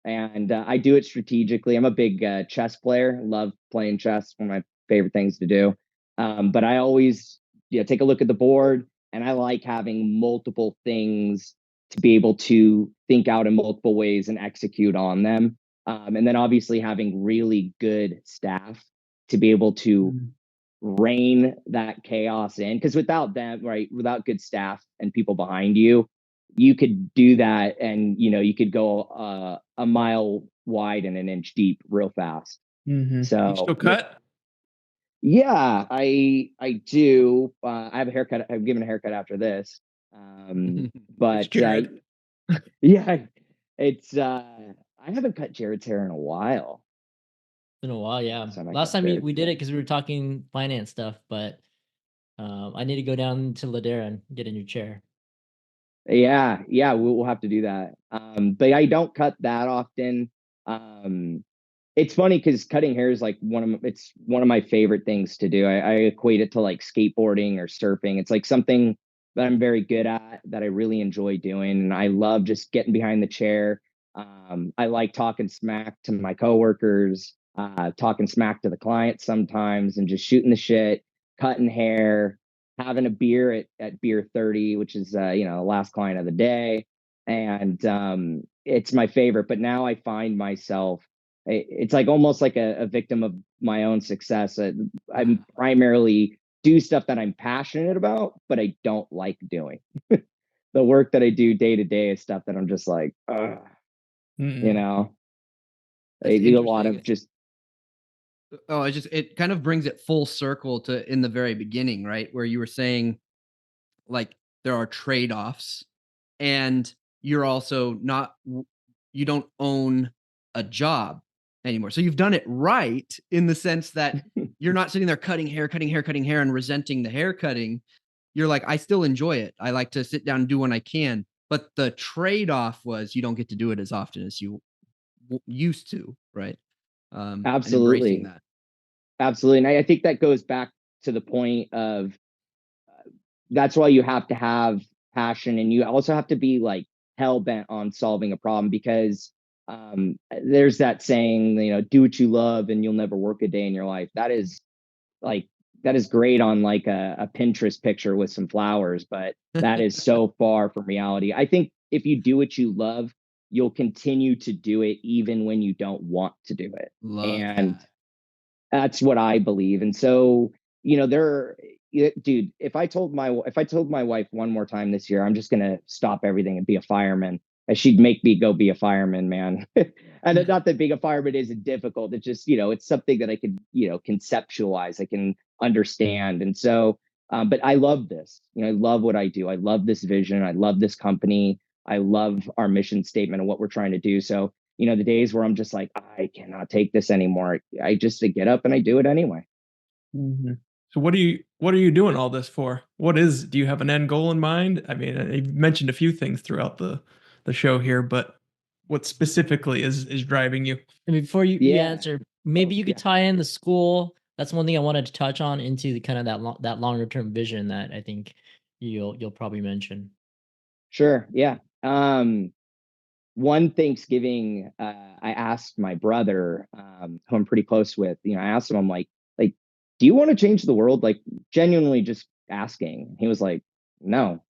and I do it strategically. I'm a big chess player. Love playing chess. One of my favorite things to do. But I always, take a look at the board, and I like having multiple things to be able to think out in multiple ways and execute on them. And then obviously having really good staff to be able to Mm. rein that chaos in, because without them, right, without good staff and people behind you, you could do that, and you could go a mile wide and an inch deep real fast. Mhm. You still So yeah, cut? yeah, I do. I have a haircut. I'm giving a haircut after this. Thanks, But Jared. yeah, it's I haven't cut Jared's hair in a while. Been a while, yeah. Last time I Last cut time Jared's we did hair. it because we were talking finance stuff, but I need to go down to Ladera and get a new chair. Yeah, yeah, we'll have to do that. But I don't cut that often. Um, it's funny because cutting hair is like it's one of my favorite things to do. I equate it to like skateboarding or surfing. It's like something that I'm very good at, that I really enjoy doing, and I love just getting behind the chair. I like talking smack to my coworkers, talking smack to the clients sometimes, and just shooting the shit, cutting hair, having a beer at beer 30, which is last client of the day. And it's my favorite. But now I find myself, it's like almost like a victim of my own success. I'm primarily do stuff that I'm passionate about, but I don't like doing. The work that I do day to day is stuff that I'm just like, ugh, you Mm. know, That's I do a lot interesting. of just, Oh, it kind of brings it full circle to in the very beginning, right? Where you were saying like there are trade-offs, and you're also not you don't own a job anymore. So you've done it right in the sense that you're not sitting there cutting hair, cutting hair, cutting hair and resenting the hair cutting. You're like, I still enjoy it. I like to sit down and do when I can. But the trade-off was you don't get to do it as often as you used to, right? And embracing absolutely, that. absolutely. And I think that goes back to the point of, that's why you have to have passion, and you also have to be like hell bent on solving a problem, because there's that saying, do what you love and you'll never work a day in your life. Like that is great on like a Pinterest picture with some flowers, but that is so far from reality. I think if you do what you love, you'll continue to do it even when you don't want to do it. Love And that. that's what I believe. And so, dude, if I told my wife one more time this year, I'm just gonna stop everything and be a fireman, and she'd make me go be a fireman, man. And not that being a fireman isn't difficult. It's just, it's something that I could, conceptualize, I can understand. And so, but I love this. I love what I do. I love this vision. I love this company. I love our mission statement and what we're trying to do. So, the days where I'm just like, I cannot take this anymore, I just get up and I do it anyway. Mhm. So what are you doing all this for? Do you have an end goal in mind? I mean, you mentioned a few things throughout the show here, but what specifically is driving you? And before you Yeah. answer, maybe Oh, you could yeah. tie in the school. That's one thing I wanted to touch on into the kind of that longer term vision that I think you'll probably mention. Sure. Yeah. One Thanksgiving, I asked my brother, who I'm pretty close with, I asked him, I'm like, do you want to change the world? Like, genuinely just asking. He was like, no,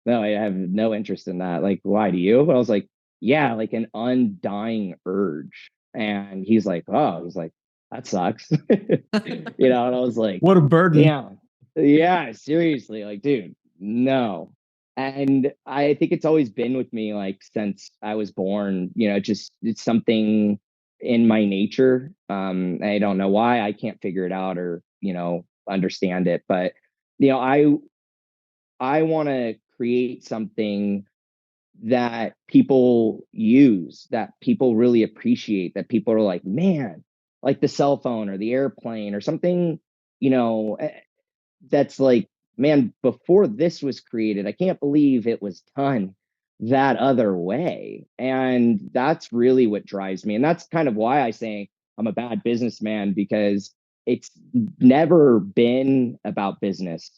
no, I have no interest in that. Like, why do you? But I was like, yeah, like an undying urge. And he's like, that sucks. And I was like, What a burden. damn, yeah, seriously, like, dude, no. And I think it's always been with me, like, since I was born, just it's something in my nature. I don't know why. I can't figure it out or, understand it. But, you know, I I want to create something that people use, that people really appreciate, that people are like, man, like the cell phone or the airplane or something, you know, that's like, man, before this was created, I can't believe it was done that other way. And that's really what drives me. And that's kind of why I say I'm a bad businessman, because it's never been about business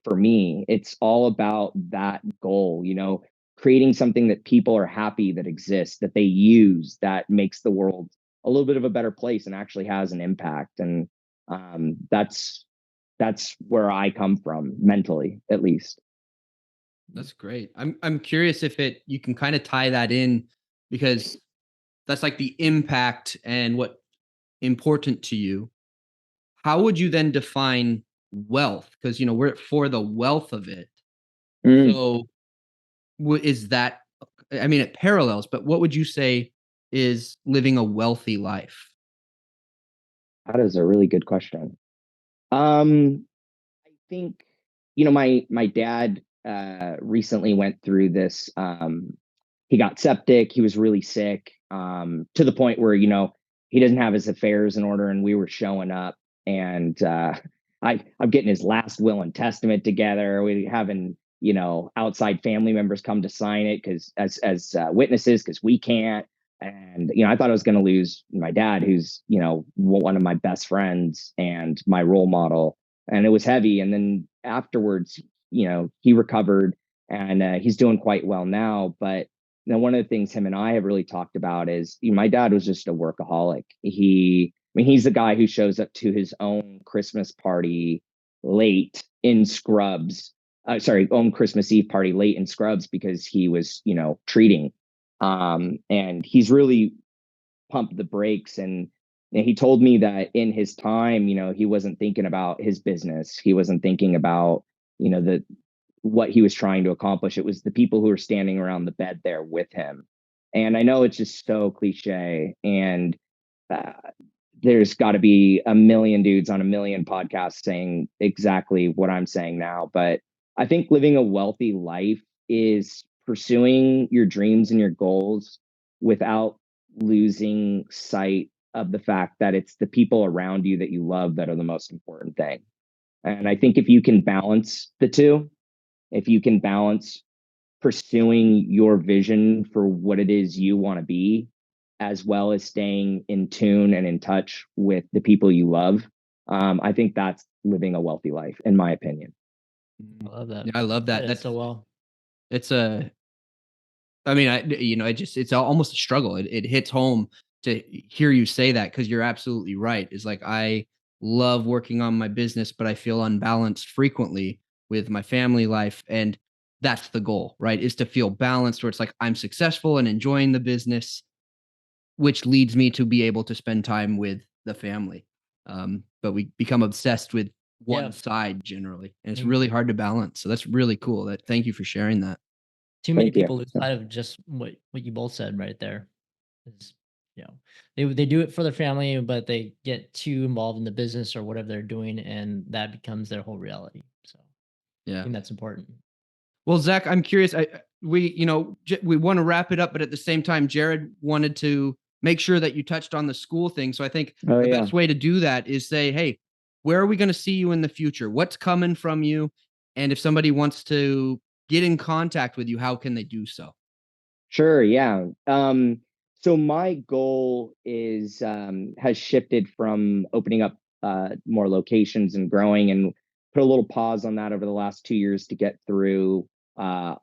for me. It's all about that goal, creating something that people are happy that exists, that they use, that makes the world a little bit of a better place and actually has an impact. And that's where I come from mentally, at least. That's great. I'm curious if you can kind of tie that in, because that's like the impact and what important to you. How would you then define wealth? Because we're for the wealth of it. Mm, So is that? I mean, it parallels, but what would you say is living a wealthy life? that is a really good question. I think my dad recently went through this. He got septic. He was really sick, to the point where he doesn't have his affairs in order, and we were showing up, and I'm getting his last will and testament together. We having outside family members come to sign it because as witnesses, because we can't. And I thought I was going to lose my dad, who's one of my best friends and my role model, and it was heavy. And then afterwards, he recovered, and he's doing quite well now. But one of the things him and I have really talked about is my dad was just a workaholic. He's the guy who shows up to his own Christmas party late in scrubs. Sorry, own Christmas Eve party late in scrubs because he was, treating. And he's really pumped the brakes. And he told me that in his time, he wasn't thinking about his business. He wasn't thinking about, the what he was trying to accomplish. It was the people who were standing around the bed there with him. And I know it's just so cliche. And uh, there's got to be a million dudes on a million podcasts saying exactly what I'm saying now. But I think living a wealthy life is pursuing your dreams and your goals without losing sight of the fact that it's the people around you that you love that are the most important thing. And I think if you can balance the two, if you can balance pursuing your vision for what it is you want to be, as well as staying in tune and in touch with the people you love, I think that's living a wealthy life, in my opinion. I love that. Yeah, I love that. Said it so well. It's a I mean, it's almost a struggle. It hits home to hear you say that, because you're absolutely right. It's like, I love working on my business, but I feel unbalanced frequently with my family life. And that's the goal, right? Is to feel balanced, where it's like I'm successful and enjoying the business, which leads me to be able to spend time with the family. But we become obsessed with one Yeah. side generally, and I it's mean, really hard to balance. So that's really cool. Thank you for sharing that. too many Thank you. people lose sight of just what you both said right there. Is they do it for their family, but they get too involved in the business or whatever they're doing, and that becomes their whole reality. So I Yeah. think that's important. Well, Zach, I'm curious. We want to wrap it up, but at the same time, Jared wanted to make sure that you touched on the school thing. So I think Oh the yeah. best way to do that is say, hey, where are we going to see you in the future? What's coming from you? And if somebody wants to get in contact with you, how can they do so? Sure. Yeah. So my goal is has shifted from opening up more locations and growing, and put a little pause on that over the last 2 years to get through uh,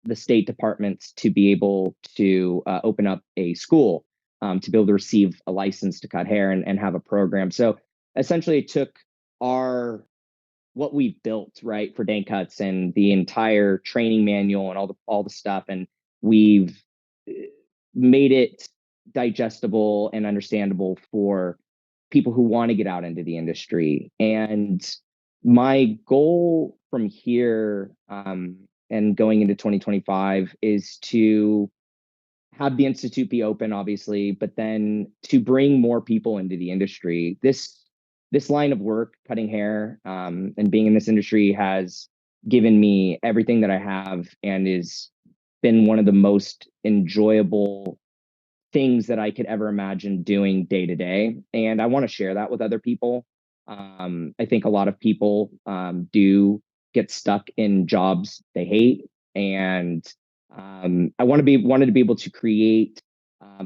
the state departments to be able to open up a school, to be able to receive a license to cut hair and have a program. So essentially, it took our what we've built right for Danckuts and the entire training manual and all the stuff, and we've uh, made it digestible and understandable for people who want to get out into the industry. And my goal from here, and going into 2025, is to have the institute be open, obviously, but then to bring more people into the industry. This line of work, cutting hair, and being in this industry, has given me everything that I have, and is been one of the most enjoyable things that I could ever imagine doing day to day. And I want to share that with other people. I think a lot of people do get stuck in jobs they hate, and I wanted to be able to create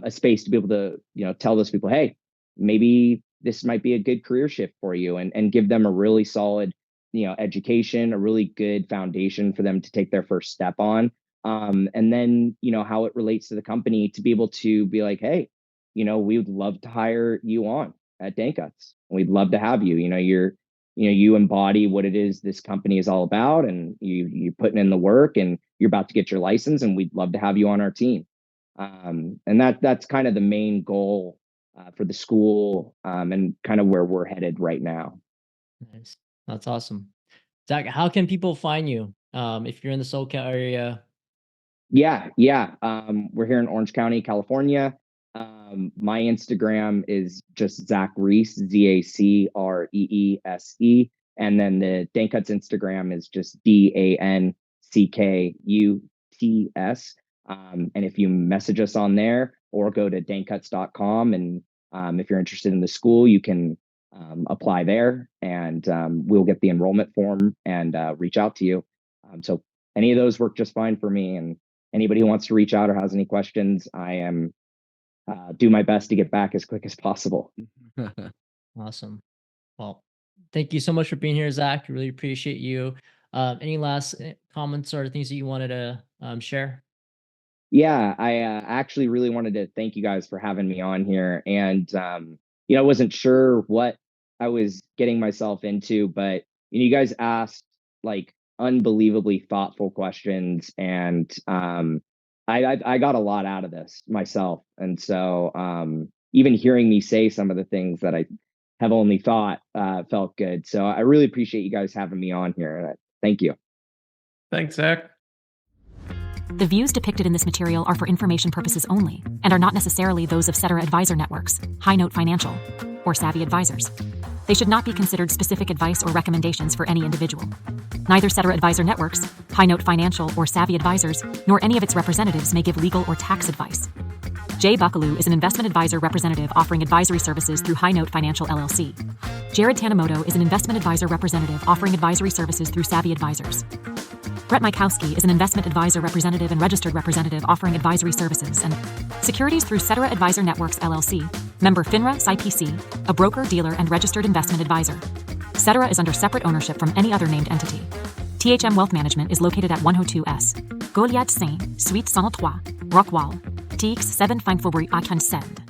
a space to be able to tell those people, hey, maybe this might be a good career shift for you, and give them a really solid education, a really good foundation for them to take their first step on. And then how it relates to the company, to be able to be like, hey, we would love to hire you on at Danckuts. We'd love to have you. You embody what it is this company is all about, and you're putting in the work, and you're about to get your license, and we'd love to have you on our team. And that's kind of the main goal for the school, and kind of where we're headed right now. Nice. That's awesome. Zach, how can people find you if you're in the SoCal area? Yeah, yeah. We're here in Orange County, California. My Instagram is just Zac Reese, ZACREESE. And then the Danckuts Instagram is just DANCKUTS. And if you message us on there, or go to danckuts.com, and if you're interested in the school, you can apply there, and we'll get the enrollment form and reach out to you. So any of those work just fine for me. And anybody who wants to reach out or has any questions, I am do my best to get back as quick as possible. Awesome. Well, thank you so much for being here, Zach. Really appreciate you. Any last comments or things that you wanted to share? Yeah, I actually really wanted to thank you guys for having me on here. And I wasn't sure what I was getting myself into, but you guys asked like unbelievably thoughtful questions, and I got a lot out of this myself. And so even hearing me say some of the things that I have only thought felt good. So I really appreciate you guys having me on here. Thank you. Thanks, Zach. The views depicted in this material are for information purposes only and are not necessarily those of Cetera Advisor Networks, High Note Financial, or Savvy Advisors. They should not be considered specific advice or recommendations for any individual. Neither Cetera Advisor Networks, High Note Financial, or Savvy Advisors, nor any of its representatives may give legal or tax advice. Jay Buckaloo is an investment advisor representative offering advisory services through High Note Financial LLC. Jared Tanimoto is an investment advisor representative offering advisory services through Savvy Advisors. Brett Mikowski is an investment advisor representative and registered representative offering advisory services and securities through Cetera Advisor Networks LLC, member FINRA SIPC, a broker, dealer, and registered investment advisor. Cetera is under separate ownership from any other named entity. THM Wealth Management is located at 102S, Goliad Saint, Suite 103, Rockwall, TX 7 Faubourg à Send.